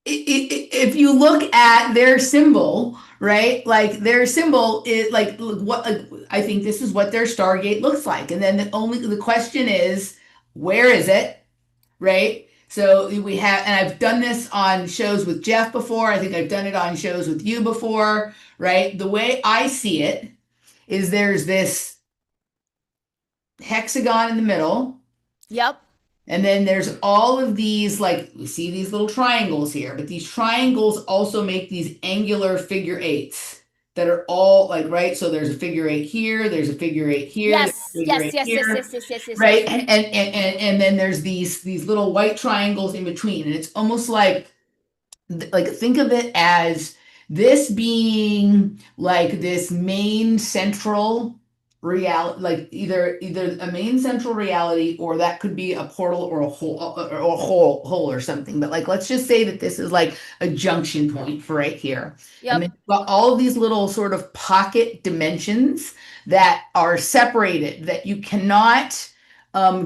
If you look at their symbol, right? Like their symbol is like what I think this is what their Stargate looks like. And then the question is, where is it? Right? So we have, and I've done this on shows with Jeff before. I think I've done it on shows with you before, right? The way I see it is there's this hexagon in the middle. Yep. And then there's all of these, like, we see these little triangles here, but these triangles also make these angular figure eights that are all like, right? So there's a figure eight here, there's a figure eight here, yes, right? And then there's these little white triangles in between. And it's almost like think of it as this being like this main central reality, like either a main central reality, or that could be a portal or a hole or something. But like, let's just say that this is like a junction point for right here. Yep. And then you've got all of these little sort of pocket dimensions that are separated, that you cannot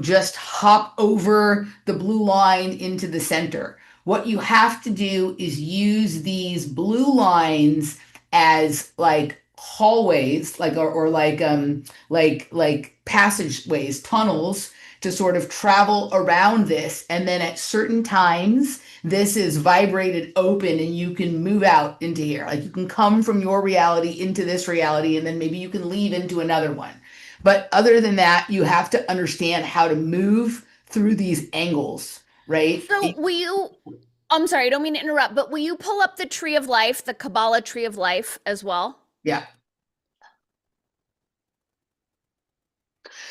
just hop over the blue line into the center. What you have to do is use these blue lines as like hallways, like or like passageways, tunnels, to sort of travel around this. And then at certain times, this is vibrated open and you can move out into here. Like you can come from your reality into this reality, and then maybe you can leave into another one. But other than that, you have to understand how to move through these angles, right? So I'm sorry, I don't mean to interrupt, but will you pull up the tree of life, the Kabbalah tree of life as well? Yeah.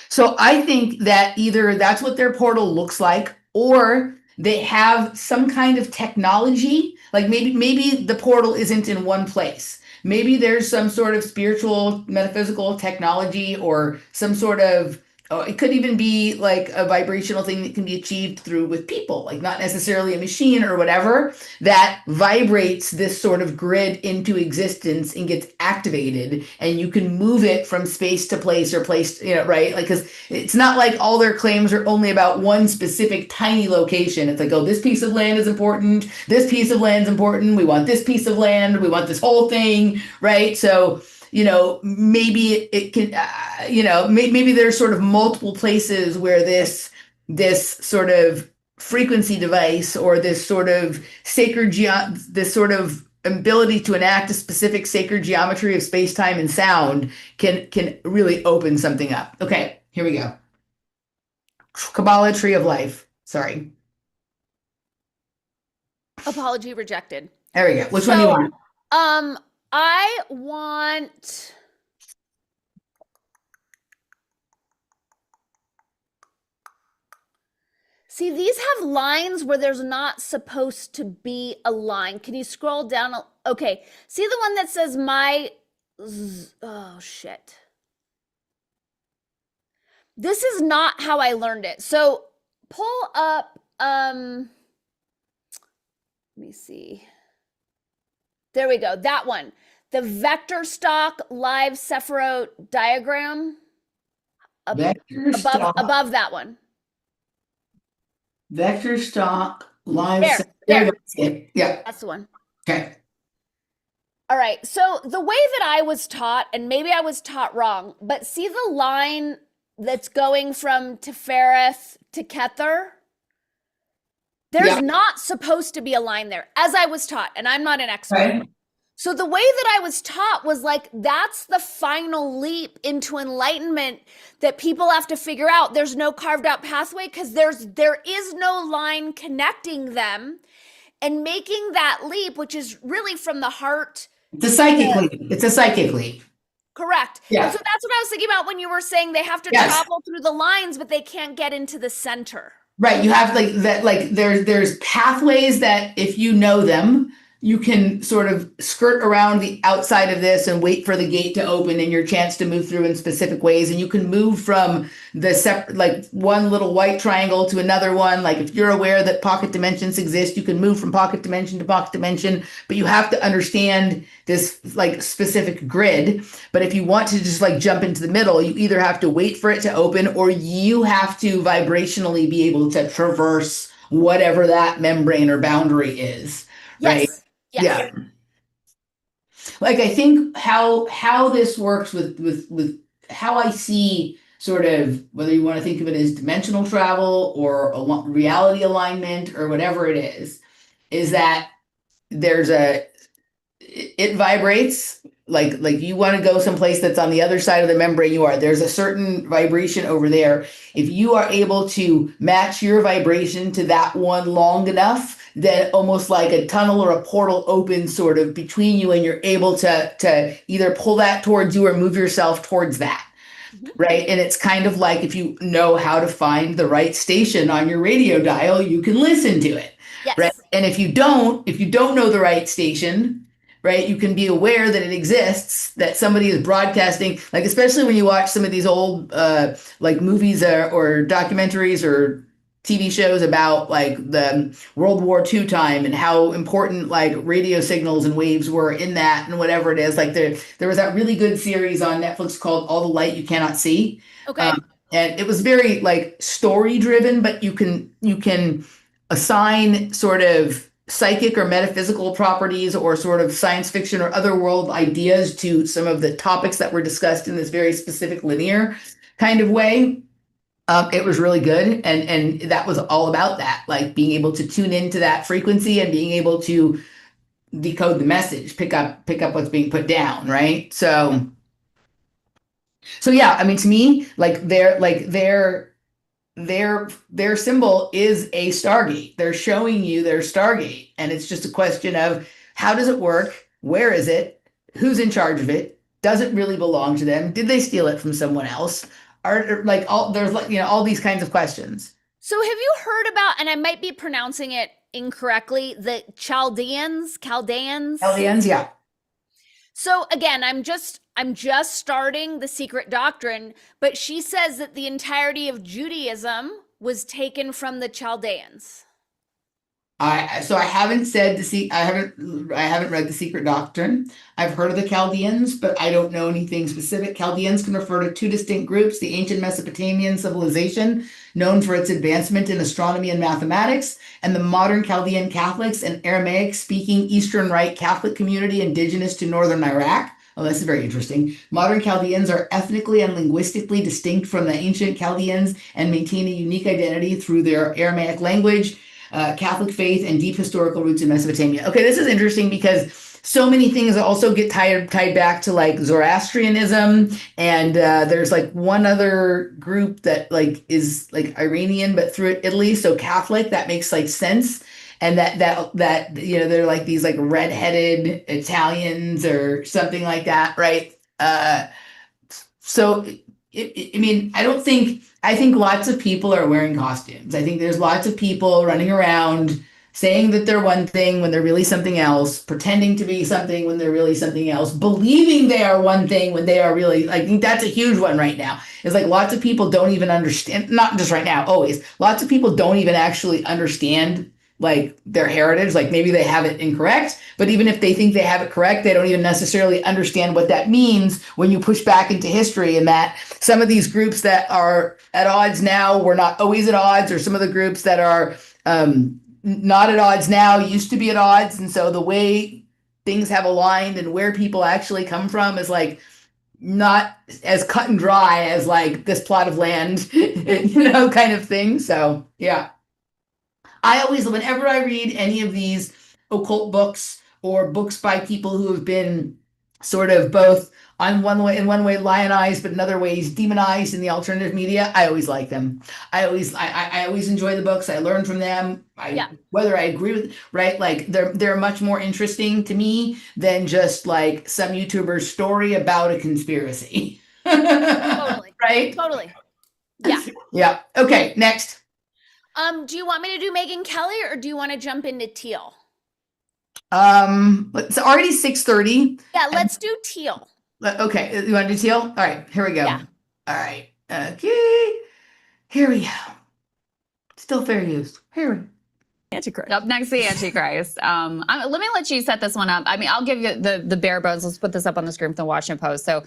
So I think that either that's what their portal looks like, or they have some kind of technology. Like maybe the portal isn't in one place. Maybe there's some sort of spiritual, metaphysical technology, or some sort of, it could even be like a vibrational thing that can be achieved through with people, like not necessarily a machine or whatever, that vibrates this sort of grid into existence and gets activated, and you can move it from space to place, or place, right? Like, because it's not like all their claims are only about one specific tiny location. It's like, oh, this piece of land is important. This piece of land is important. We want this piece of land. We want this whole thing, right? So, maybe it can, maybe there's sort of multiple places where this sort of frequency device, or this sort of this sort of ability to enact a specific sacred geometry of space, time, and sound can really open something up. Okay, here we go. Kabbalah tree of life. Sorry. Apology rejected. There we go. Which one do you want? I want. See, these have lines where there's not supposed to be a line. Can you scroll down? Okay. See the one that says oh, shit. This is not how I learned it. So pull up, let me see. There we go. That one. The vector stock live Sephiroth diagram. Above that one. Vector stock live. There. Yeah. That's the one. Okay. All right. So the way that I was taught, and maybe I was taught wrong, but see the line that's going from Tifereth to Kether? There's Yeah. not supposed to be a line there, as I was taught, and I'm not an expert. Right. So the way that I was taught was like, that's the final leap into enlightenment that people have to figure out. There's no carved out pathway because there is no line connecting them, and making that leap, which is really from the heart. It's a psychic leap. It's a psychic leap. Correct. Yeah. And so that's what I was thinking about when you were saying they have to Yes. travel through the lines, but they can't get into the center. Right. You have like that, like there's pathways that if you know them, you can sort of skirt around the outside of this and wait for the gate to open and your chance to move through in specific ways. And you can move from the separate, like one little white triangle to another one. Like if you're aware that pocket dimensions exist, you can move from pocket dimension to pocket dimension, but you have to understand this like specific grid. But if you want to just like jump into the middle, you either have to wait for it to open or you have to vibrationally be able to traverse whatever that membrane or boundary is. Yes. Right. Yes. Yeah. Like I think how this works with how I see sort of whether you want to think of it as dimensional travel or reality alignment or whatever it is that there's it vibrates like you want to go someplace that's on the other side of the membrane there's a certain vibration over there. If you are able to match your vibration to that one long enough, then almost like a tunnel or a portal opens sort of between you and you're able to either pull that towards you or move yourself towards that. Right. And it's kind of like if you know how to find the right station on your radio dial, you can listen to it. Yes. Right. And if you don't know the right station, right, you can be aware that it exists, that somebody is broadcasting, like especially when you watch some of these old like movies or documentaries or TV shows about like the World War II time and how important like radio signals and waves were in that and whatever it is. Like there was that really good series on Netflix called All the Light You Cannot See. Okay. And it was very like story driven, but you can assign sort of psychic or metaphysical properties or sort of science fiction or otherworld ideas to some of the topics that were discussed in this very specific linear kind of way. It was really good. And that was all about that, like being able to tune into that frequency and being able to decode the message, pick up what's being put down. Right. So yeah, I mean, to me, their symbol is a Stargate. They're showing you their Stargate. And it's just a question of how does it work? Where is it? Who's in charge of it? Does it really belong to them? Did they steal it from someone else? There's all these kinds of questions. So have you heard about, and I might be pronouncing it incorrectly, the Chaldeans? Chaldeans, yeah. So again, I'm just starting The Secret Doctrine, but she says that the entirety of Judaism was taken from the Chaldeans. I haven't read The Secret Doctrine. I've heard of the Chaldeans, but I don't know anything specific. Chaldeans can refer to two distinct groups: the ancient Mesopotamian civilization, known for its advancement in astronomy and mathematics, and the modern Chaldean Catholics, an Aramaic-speaking Eastern Rite Catholic community indigenous to northern Iraq. Oh, this is very interesting. Modern Chaldeans are ethnically and linguistically distinct from the ancient Chaldeans and maintain a unique identity through their Aramaic language, Catholic faith, and deep historical roots in Mesopotamia. Okay, this is interesting because so many things also get tied back to like Zoroastrianism, and there's like one other group that like is like Iranian but through Italy, so Catholic. That makes like sense. And that they're like these like redheaded Italians or something like that, right? So I mean, I think lots of people are wearing costumes. I think there's lots of people running around saying that they're one thing when they're really something else, pretending to be something when they're really something else, believing they are one thing when they are really, I think that's a huge one right now. It's like lots of people don't even understand, not just right now, always, lots of people don't even actually understand like their heritage. Like maybe they have it incorrect, but even if they think they have it correct, they don't even necessarily understand what that means when you push back into history, and that some of these groups that are at odds now were not always at odds, or some of the groups that are not at odds now used to be at odds. And so the way things have aligned and where people actually come from is like not as cut and dry as like this plot of land, kind of thing. So yeah. I always, whenever I read any of these occult books or books by people who have been sort of both on in one way lionized, but in other ways demonized in the alternative media, I always like them. I always enjoy the books. I learn from them. Whether I agree with, right? Like they're much more interesting to me than just like some YouTuber's story about a conspiracy. Totally. Right? Totally. Yeah. Yeah. Okay, next. Do you want me to do Megyn Kelly or do you want to jump into Teal? It's already 6:30. Yeah, let's do Teal. Okay, you want to do Teal? All right, here we go. Yeah. All right. Okay. Here we go. Still fair use. Here we go. Antichrist. Up next, the Antichrist. Let me let you set this one up. I mean, I'll give you the bare bones. Let's put this up on the screen from the Washington Post. So,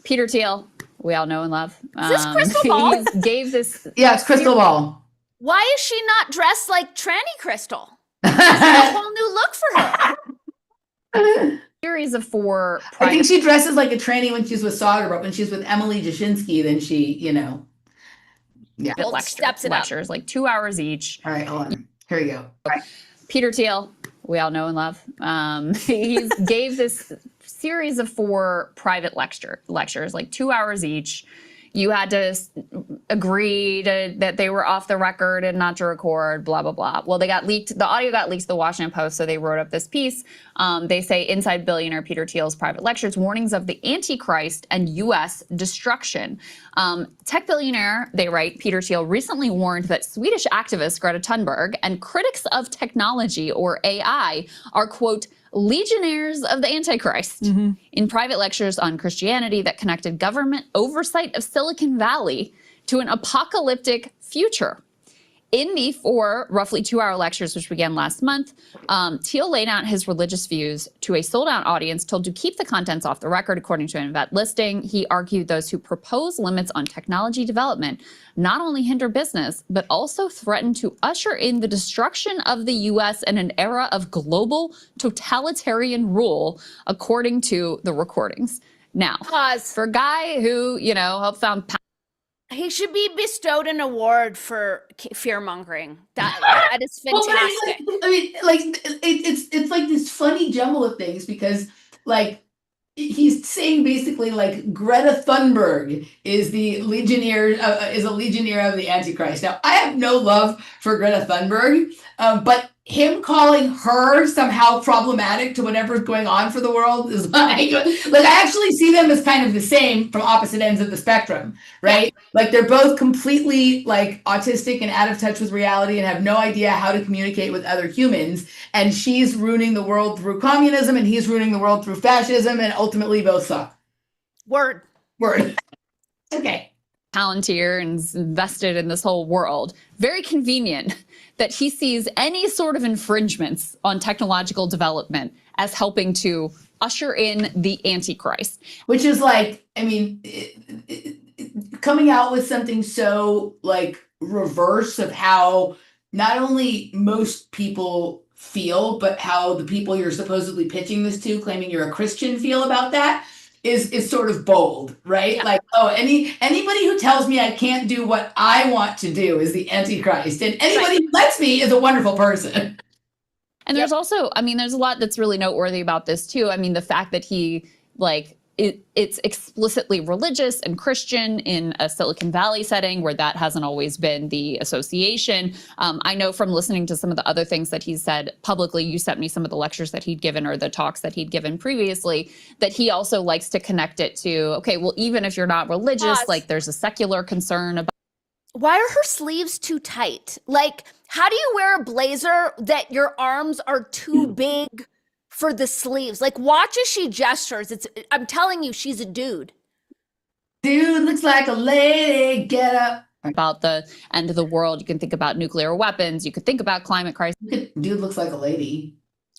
Peter Thiel, we all know and love. Is this Crystal Ball? He gave this. Yeah, it's Crystal Ball. Why is she not dressed like Tranny Crystal? This is a whole new look for her. Series of 4 I think she dresses like a tranny when she's with Sauter, but when she's with Emily Jashinsky, then she, yeah. lectures, like 2 hours each. All right, hold on. Here we go. All right. Peter Thiel, we all know and love. He gave this series of 4 private lectures, like 2 hours each. You had to agree that they were off the record and not to record, blah, blah, blah. Well, they got leaked. The audio got leaked to the Washington Post, so they wrote up this piece. They say, inside billionaire Peter Thiel's private lectures, warnings of the Antichrist and U.S. destruction. Tech billionaire, they write, Peter Thiel recently warned that Swedish activist Greta Thunberg and critics of technology, or AI, are, quote, legionnaires of the Antichrist. In private lectures on Christianity that connected government oversight of Silicon Valley to an apocalyptic future. In the 4 roughly 2-hour lectures, which began last month, Thiel laid out his religious views to a sold-out audience told to keep the contents off the record, according to an event listing. He argued those who propose limits on technology development not only hinder business, but also threaten to usher in the destruction of the U.S. in an era of global totalitarian rule, according to the recordings. Now, for a guy who, helped found... He should be bestowed an award for fear mongering. That is fantastic. It's like this funny jumble of things because, like, he's saying basically like Greta Thunberg is a legionnaire of the Antichrist. Now, I have no love for Greta Thunberg, but him calling her somehow problematic to whatever's going on for the world is like I actually see them as kind of the same from opposite ends of the spectrum, right? Like they're both completely like autistic and out of touch with reality and have no idea how to communicate with other humans. And she's ruining the world through communism and he's ruining the world through fascism, and ultimately both suck. Word. Okay. Palantir and is invested in this whole world. Very convenient that he sees any sort of infringements on technological development as helping to usher in the Antichrist. Which is like, I mean, coming out with something so like reverse of how not only most people feel, but how the people you're supposedly pitching this to, claiming you're a Christian, feel about that. Is sort of bold, right? Yeah. Like, oh, anybody who tells me I can't do what I want to do is the Antichrist, and anybody who lets me is a wonderful person. And there's also, I mean, there's a lot that's really noteworthy about this too. I mean, the fact that he it's explicitly religious and Christian in a Silicon Valley setting where that hasn't always been the association. I know from listening to some of the other things that he's said publicly, you sent me some of the lectures that he'd given or the talks that he'd given previously, that he also likes to connect it to, okay, well, even if you're not religious, like there's a secular concern about. Why are her sleeves too tight? Like, how do you wear a blazer that your arms are too big for the sleeves? Like, watch as she gestures. I'm telling you, she's a dude. Dude looks like a lady. Get up. About the end of the world. You can think about nuclear weapons. You could think about climate crisis. Dude looks like a lady.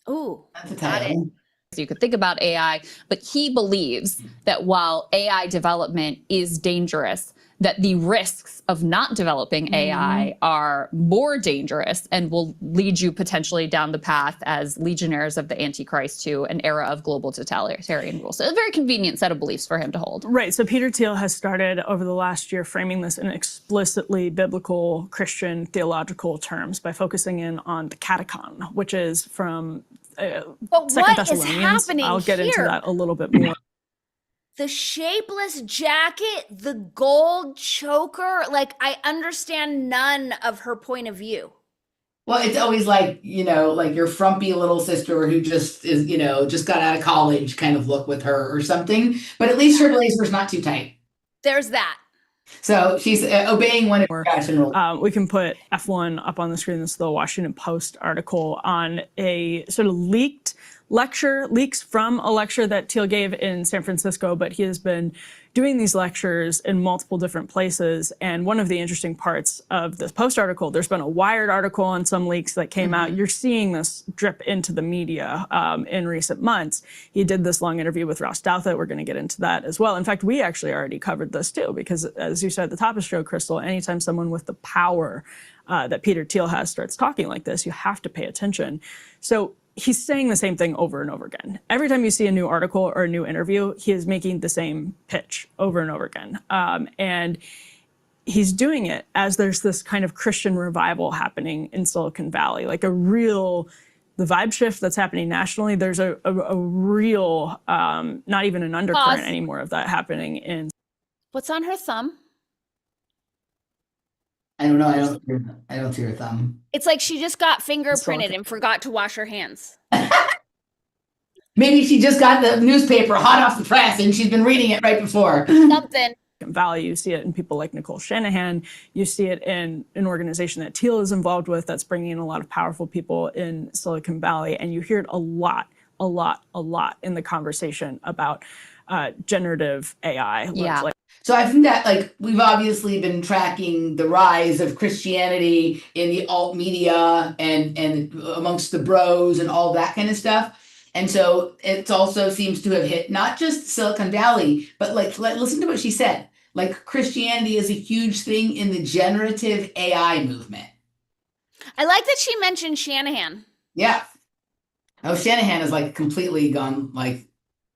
Ooh, that's a title. You could think about AI, but he believes that while AI development is dangerous, that the risks of not developing AI are more dangerous and will lead you potentially down the path as legionnaires of the Antichrist to an era of global totalitarian rule. So a very convenient set of beliefs for him to hold. Right. So Peter Thiel has started over the last year framing this in explicitly biblical Christian theological terms by focusing in on the catechon, which is from but Second what is Thessalonians. happening I'll get into here? that a little bit more. The shapeless jacket, the gold choker, like I understand none of her point of view. Well, it's always like, like your frumpy little sister who just is, just got out of college kind of look with her or something. But at least her blazer's not too tight. There's that. So she's obeying one of her fashion rules. We can put F1 up on the screen. This is the Washington Post article on a sort of leaks from a lecture that Thiel gave in San Francisco, but he has been doing these lectures in multiple different places. And one of the interesting parts of this Post article, there's been a Wired article on some leaks that came out. You're seeing this drip into the media in recent months. He did this long interview with Ross Douthat. We're going to get into that as well. In fact, we actually already covered this too, because as you said at the top of the show, Crystal, anytime someone with the power that Peter Thiel has starts talking like this, you have to pay attention. So he's saying the same thing over and over again. Every time you see a new article or a new interview, he is making the same pitch over and over again. And he's doing it as there's this kind of Christian revival happening in Silicon Valley, like the vibe shift that's happening nationally. There's a real, not even an undercurrent anymore of that happening in. What's on her thumb? I don't know. I don't see her thumb. It's like she just got fingerprinted and forgot to wash her hands. Maybe she just got the newspaper hot off the press and she's been reading it right before. Something. Valley, you see it in people like Nicole Shanahan. You see it in an organization that Thiel is involved with that's bringing in a lot of powerful people in Silicon Valley. And you hear it a lot in the conversation about generative AI. Yeah. So I think that we've obviously been tracking the rise of Christianity in the alt media and amongst the bros and all that kind of stuff. And so it also seems to have hit not just Silicon Valley, but listen to what she said. Christianity is a huge thing in the generative AI movement. I like that she mentioned Shanahan. Yeah. Oh, Shanahan is completely gone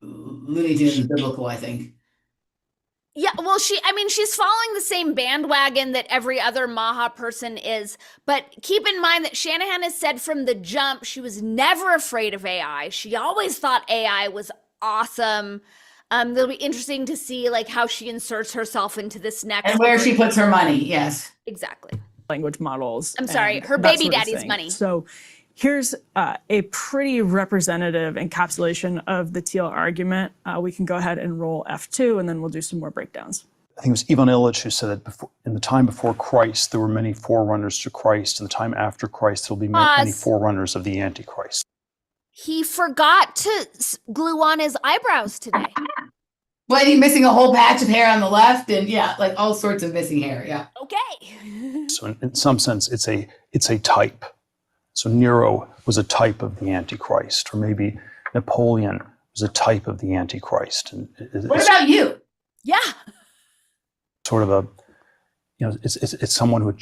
Looney Tunes biblical, I think. Yeah, well, she's following the same bandwagon that every other Maha person is. But keep in mind that Shanahan has said from the jump she was never afraid of AI. She always thought AI was awesome. It'll be interesting to see how she inserts herself into this next. And where she puts her money, yes. Exactly. Language models. I'm sorry, her baby daddy's money. So here's a pretty representative encapsulation of the Thiel argument. We can go ahead and roll F2, and then we'll do some more breakdowns. I think it was Ivan Illich who said that in the time before Christ, there were many forerunners to Christ. In the time after Christ, there will be many forerunners of the Antichrist. He forgot to glue on his eyebrows today. Well, he's missing a whole patch of hair on the left, and all sorts of missing hair. Yeah. Okay. So in some sense, it's a type. So Nero was a type of the Antichrist, or maybe Napoleon was a type of the Antichrist. And what about you? Yeah. Sort of it's someone who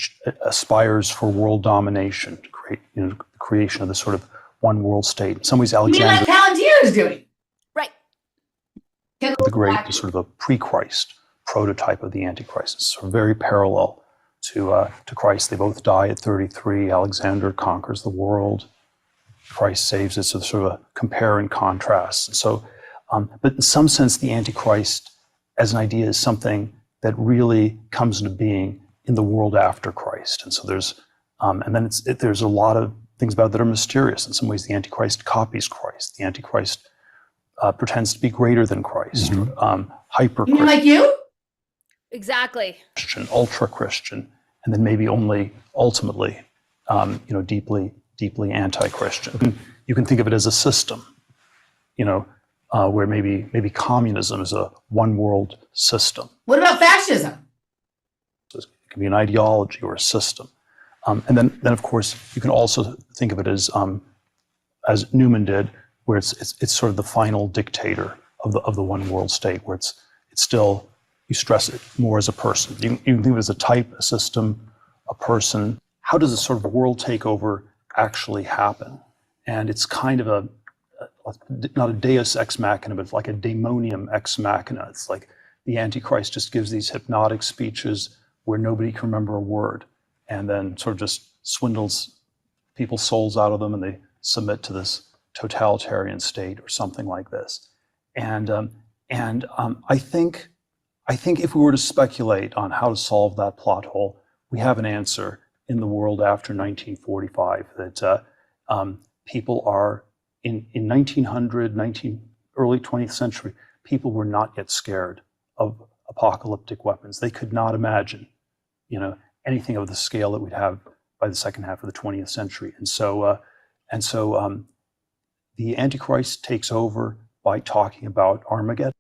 aspires for world domination, to create, the creation of this sort of one world state. In some ways, Alexander. You mean like Palantir is doing? Right. The Great is sort of a pre-Christ prototype of the Antichrist. It's sort of very parallel to Christ. They both die at 33. Alexander conquers the world. Christ saves it. So sort of a compare and contrast. And so, but in some sense, the Antichrist as an idea is something that really comes into being in the world after Christ. And so there's, and then there's a lot of things about it that are mysterious. In some ways, the Antichrist copies Christ. The Antichrist pretends to be greater than Christ. Hyper Christian. Like you? Exactly. Christian, ultra Christian, and then maybe only ultimately, deeply anti-Christian. You can think of it as a system, where maybe communism is a one world system. What about fascism? So it can be an ideology or a system. And then of course, you can also think of it as Newman did, where it's sort of the final dictator of the one world state, where it's still, you stress it more as a person. You can think of it as a type, a system, a person. How does a sort of world takeover actually happen? And it's kind of not a deus ex machina, but like a daemonium ex machina. It's like the Antichrist just gives these hypnotic speeches where nobody can remember a word, and then sort of just swindles people's souls out of them, and they submit to this totalitarian state or something like this. And I think if we were to speculate on how to solve that plot hole, we have an answer in the world after 1945, that people are in 1900, early 20th century, people were not yet scared of apocalyptic weapons. They could not imagine, anything of the scale that we'd have by the second half of the 20th century. And so the Antichrist takes over by talking about Armageddon.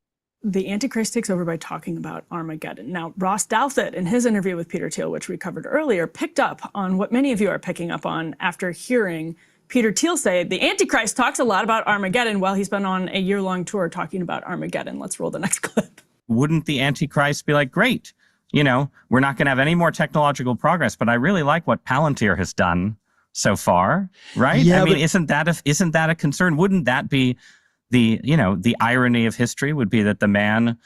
The Antichrist takes over by talking about Armageddon. Now, Ross Douthat, in his interview with Peter Thiel, which we covered earlier, picked up on what many of you are picking up on after hearing Peter Thiel say the Antichrist talks a lot about Armageddon while he's been on a year-long tour talking about Armageddon. Let's roll the next clip. Wouldn't the Antichrist be like, great, we're not going to have any more technological progress, but I really like what Palantir has done so far, right? Yeah, isn't that a concern? Wouldn't that be the irony of history, would be that the man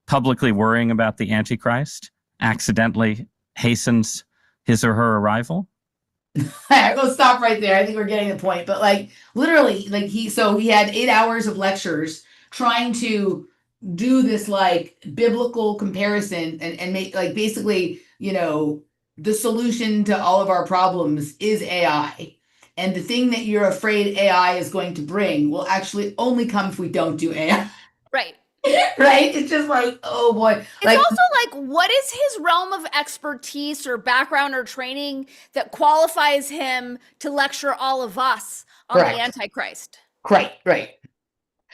publicly worrying about the Antichrist accidentally hastens his or her arrival? We'll stop right there. I think we're getting the point. But literally, he had 8 hours of lectures trying to do this biblical comparison and make basically, the solution to all of our problems is AI. And the thing that you're afraid AI is going to bring will actually only come if we don't do AI. Right. Right? It's just oh boy. It's also what is his realm of expertise or background or training that qualifies him to lecture all of us on Correct. the Antichrist? Right. Right.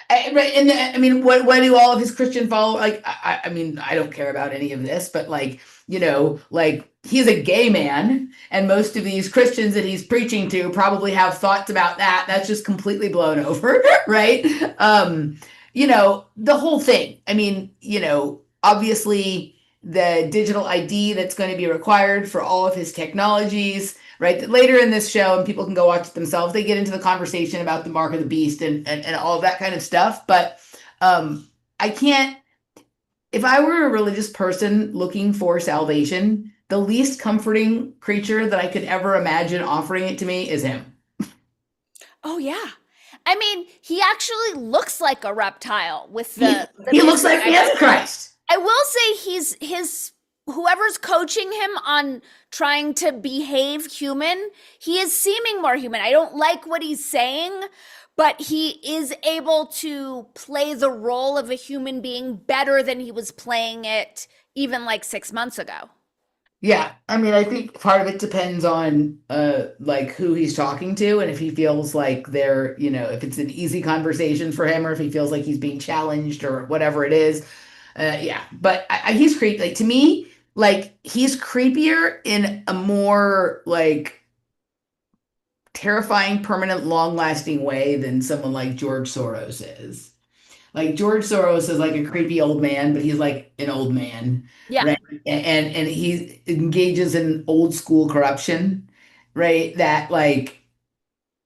And what do all of his Christian followers I don't care about any of this, but he's a gay man, and most of these Christians that he's preaching to probably have thoughts about that. That's just completely blown over, right? The whole thing. Obviously the digital ID that's going to be required for all of his technologies, right? Later in this show, and people can go watch it themselves, they get into the conversation about the mark of the beast and all of that kind of stuff. But I can't, if I were a religious person looking for salvation, the least comforting creature that I could ever imagine offering it to me is him. Oh, yeah. He actually looks like a reptile with he looks like the Antichrist. I will say whoever's coaching him on trying to behave human, he is seeming more human. I don't like what he's saying, but he is able to play the role of a human being better than he was playing it even 6 months ago. Yeah. I think part of it depends on who he's talking to, and if he feels like they're, if it's an easy conversation for him, or if he feels like he's being challenged or whatever it is. Yeah. But he's creepy. To me, he's creepier in a more terrifying, permanent, long-lasting way than someone like George Soros is. George Soros is a creepy old man, but he's an old man. Yeah. Right? And he engages in old school corruption, right? That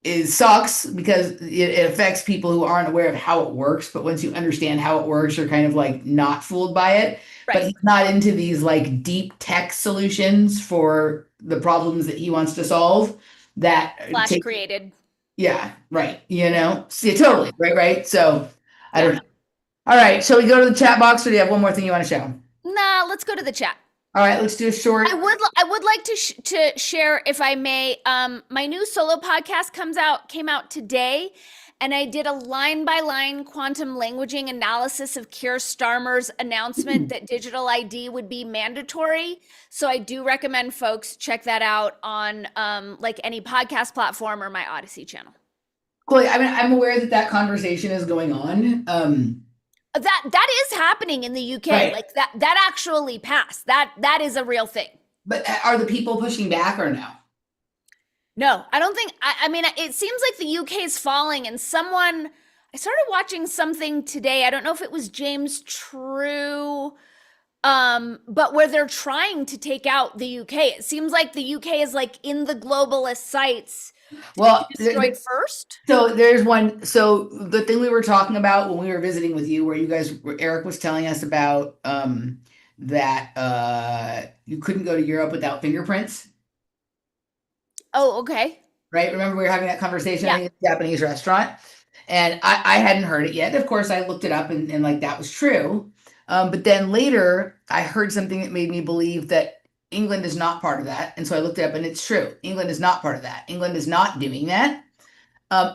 it sucks because it affects people who aren't aware of how it works. But once you understand how it works, you're kind of not fooled by it. Right. But he's not into these deep tech solutions for the problems that he wants to solve. That Flash created. Yeah, right. See, totally. Right. So I don't know. All right. Shall we go to the chat box, or do you have one more thing you want to show? Nah, let's go to the chat. All right, let's do a short. I would like to share, if I may. My new solo podcast came out today, and I did a line-by-line quantum languaging analysis of Keir Starmer's announcement that digital ID would be mandatory. So I do recommend folks check that out on any podcast platform or my Odyssey channel. Cool. I'm aware that conversation is going on. That is happening in the UK. Right. That actually passed. That is a real thing. But are the people pushing back or no? No, I don't think. It seems like the UK is falling, and someone I started watching something today. I don't know if it was James True, but where they're trying to take out the UK. It seems like the UK is like in the globalist sites Well, destroyed first. so there's one. So the thing we were talking about when we were visiting with you, where you guys, Eric was telling us about that you couldn't go to Europe without fingerprints, Oh, okay. right? Remember we were having that conversation Yeah. at a Japanese restaurant, and I hadn't heard it yet. Of course, I looked it up and like that was true. But then later, I heard something that made me believe that England is not part of that, and so I looked it up, and it's true. England is not part of that. England is not doing that.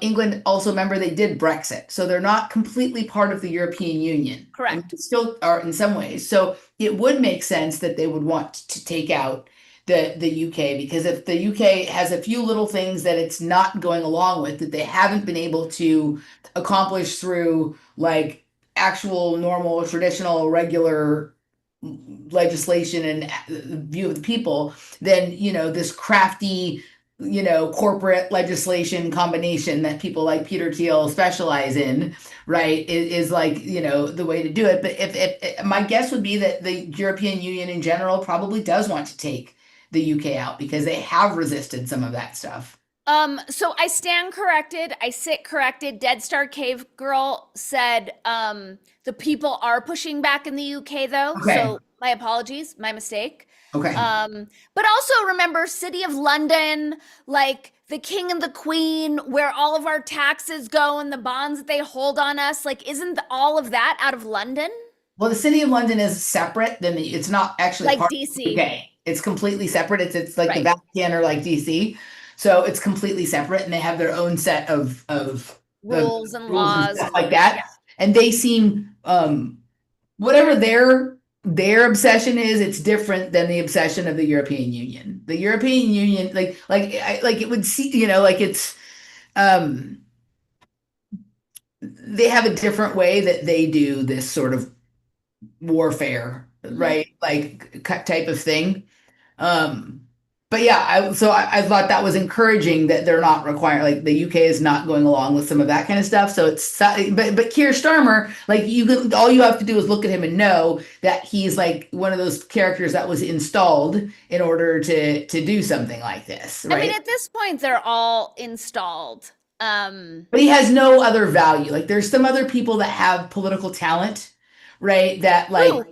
England also, remember, they did Brexit, so they're not completely part of the European Union. Correct. And still are in some ways. So it would make sense that they would want to take out the UK, because if the UK has a few little things that it's not going along with, that they haven't been able to accomplish through like actual normal traditional regular legislation and view of the people, then this crafty corporate legislation combination that people like Peter Thiel specialize in, right, is like, the way to do it. But if my guess would be that the European Union in general probably does want to take the UK out because they have resisted some of that stuff. So I stand corrected. I sit corrected. Dead Star Cave Girl said the people are pushing back in the UK though. Okay. So my apologies, my mistake. Okay. But also remember City of London, like the King and the Queen, where all of our taxes go and the bonds that they hold on us, like isn't all of that out of London? Well, the City of London is separate than it's not actually Like part DC. of the UK. It's completely separate. It's like the Right. Vatican or like DC. So it's completely separate, and they have their own set of Rules and laws stuff and- like that. yeah. And they seem whatever their obsession is, it's different than the obsession of the European Union. The European Union, like it would see, like it's they have a different way that they do this sort of warfare, right? Like type of thing. But yeah, I thought that was encouraging that they're not requiring, like the UK is not going along with some of that kind of stuff. So but Keir Starmer, like all you have to do is look at him and know that he's like one of those characters that was installed in order to do something like this, right? I mean, at this point, they're all installed. But he has no other value. Like there's some other people that have political talent, right? That like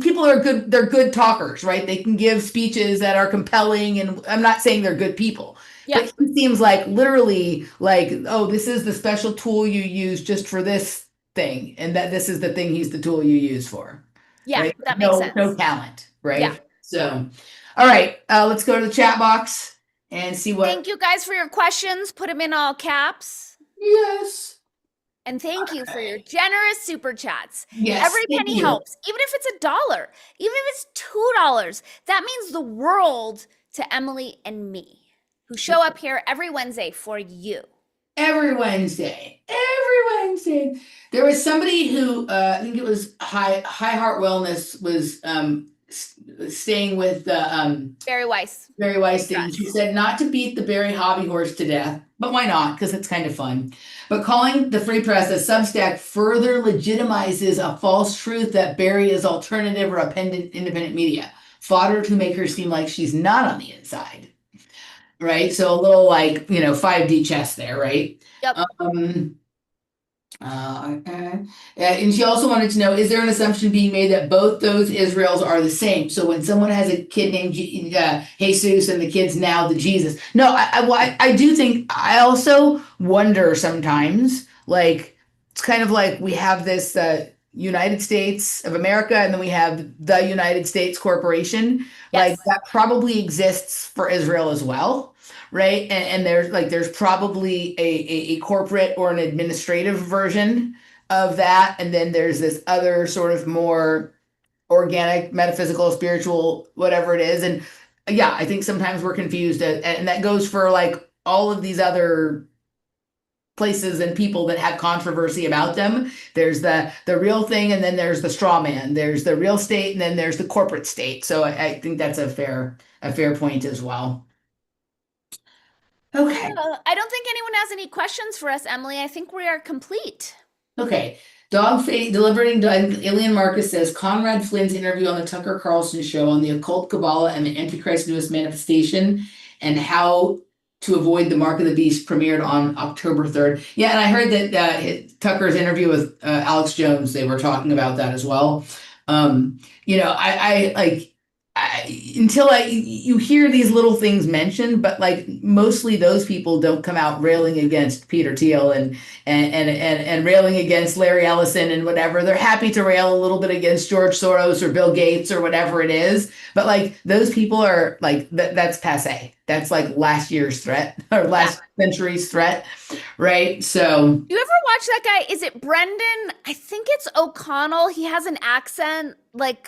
people are good, they're good talkers, right? They can give speeches that are compelling, and I'm not saying they're good people. Yeah. But he seems like literally like, oh, this is the special tool you use just for this thing, and that this is the thing he's the tool you use for. Yeah, right? that makes sense. No talent, right? Yeah. So, all right, let's go to the chat box and see what. Thank you guys for your questions. Put them in all caps. Yes. And thank you for your generous super chats. Yes, Every thank penny you. helps, even if it's $1, even if it's $2. That means the world to Emily and me, who show up here every Wednesday for you. Every Wednesday. There was somebody who I think it was High Heart Wellness was staying with the Barry Weiss. Barry Weiss thing. She said not to beat the Barry hobby horse to death, but why not? Because it's kind of fun. But calling the Free Press a Substack further legitimizes a false truth that Barry is alternative or independent media. Fodder to make her seem like she's not on the inside. Right? So a little like, 5D chess there, right? Yep. And she also wanted to know, is there an assumption being made that both those Israels are the same? So when someone has a kid named Jesus and the kid's now the Jesus. No, I do think, I also wonder sometimes, like, it's kind of like we have this United States of America, and then we have the United States Corporation. Yes. Like that probably exists for Israel as well. Right. And there's probably a corporate or an administrative version of that. And then there's this other sort of more organic, metaphysical, spiritual, whatever it is. And yeah, I think sometimes we're confused. And that goes for like all of these other places and people that have controversy about them. There's the real thing, and then there's the straw man. There's the real state, and then there's the corporate state. So I think that's a fair point as well. Okay. I don't think anyone has any questions for us, Emily. I think we are complete. Okay. Deliberating Alien Marcus says Conrad Flynn's interview on the Tucker Carlson show on the occult Kabbalah and the Antichrist newest manifestation and how to avoid the mark of the beast premiered on October 3rd. Yeah, and I heard that Tucker's interview with Alex Jones, they were talking about that as well. You hear these little things mentioned, but like mostly those people don't come out railing against Peter Thiel and railing against Larry Ellison and whatever. They're happy to rail a little bit against George Soros or Bill Gates or whatever it is. But like those people are like that's passé. That's like last year's threat or last century's threat, right? So you ever watch that guy? Is it Brendan? I think it's O'Connell. He has an accent like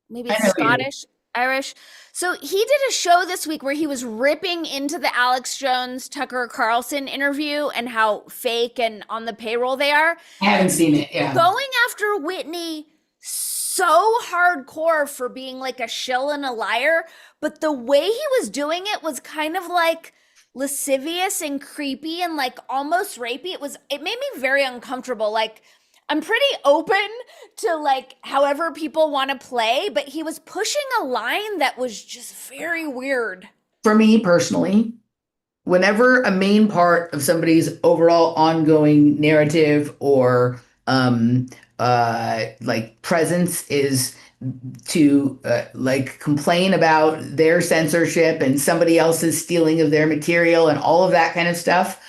maybe Scottish, Irish. So he did a show this week where he was ripping into the Alex Jones Tucker Carlson interview and how fake and on the payroll they are. I haven't seen it. Yeah. Going after Whitney so hardcore for being like a shill and a liar, but the way he was doing it was kind of like lascivious and creepy and like almost rapey. It made me very uncomfortable. Like, I'm pretty open to like however people want to play, but he was pushing a line that was just very weird. For me personally, whenever a main part of somebody's overall ongoing narrative or like presence is to like complain about their censorship and somebody else's stealing of their material and all of that kind of stuff,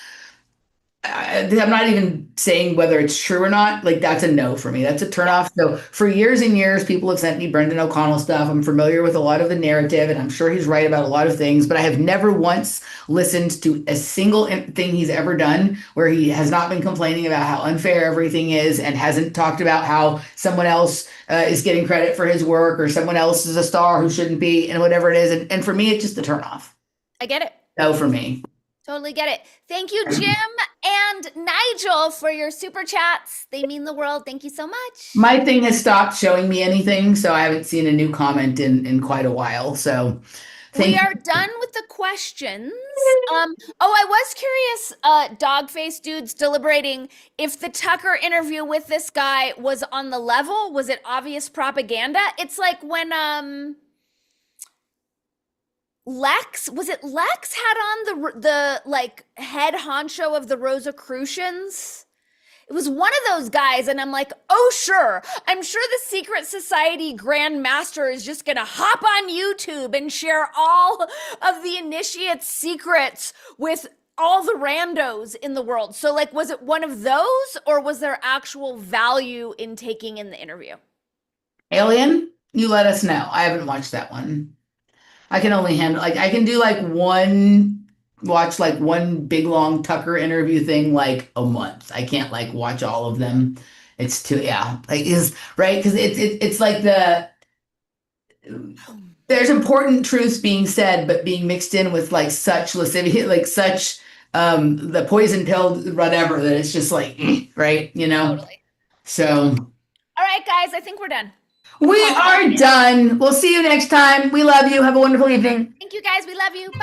I'm not even saying whether it's true or not. Like that's a no for me. That's a turnoff. So for years and years, people have sent me Brendan O'Connell stuff. I'm familiar with a lot of the narrative, and I'm sure he's right about a lot of things. But I have never once listened to a single thing he's ever done where he has not been complaining about how unfair everything is, and hasn't talked about how someone else is getting credit for his work, or someone else is a star who shouldn't be, and whatever it is. And for me, it's just a turnoff. I get it. No for me. Totally get it. Thank you, Jim and Nigel, for your super chats. They mean the world. Thank you so much. My thing has stopped showing me anything, so I haven't seen a new comment in quite a while. So we are done with the questions. I was curious, Dogface Dudes deliberating, if the Tucker interview with this guy was on the level. Was it obvious propaganda? It's like when Lex had on the like head honcho of the Rosicrucians? It was one of those guys, and I'm like, oh sure, I'm sure the secret society Grand Master is just gonna hop on YouTube and share all of the initiate's secrets with all the randos in the world. So like, was it one of those, or was there actual value in taking in the interview? Alien, you let us know. I haven't watched that one. I can only handle, like, I can do like watch one big long Tucker interview thing like a month. I can't like watch all of them. It's too, like is right. Because it's like there's important truths being said, but being mixed in with like such lascivious, like such the poison pill, whatever, that it's just like, right. Totally. So. All right, guys, I think we're done. We are done. We'll see you next time. We love you. Have a wonderful evening. Thank you, guys. We love you. Bye.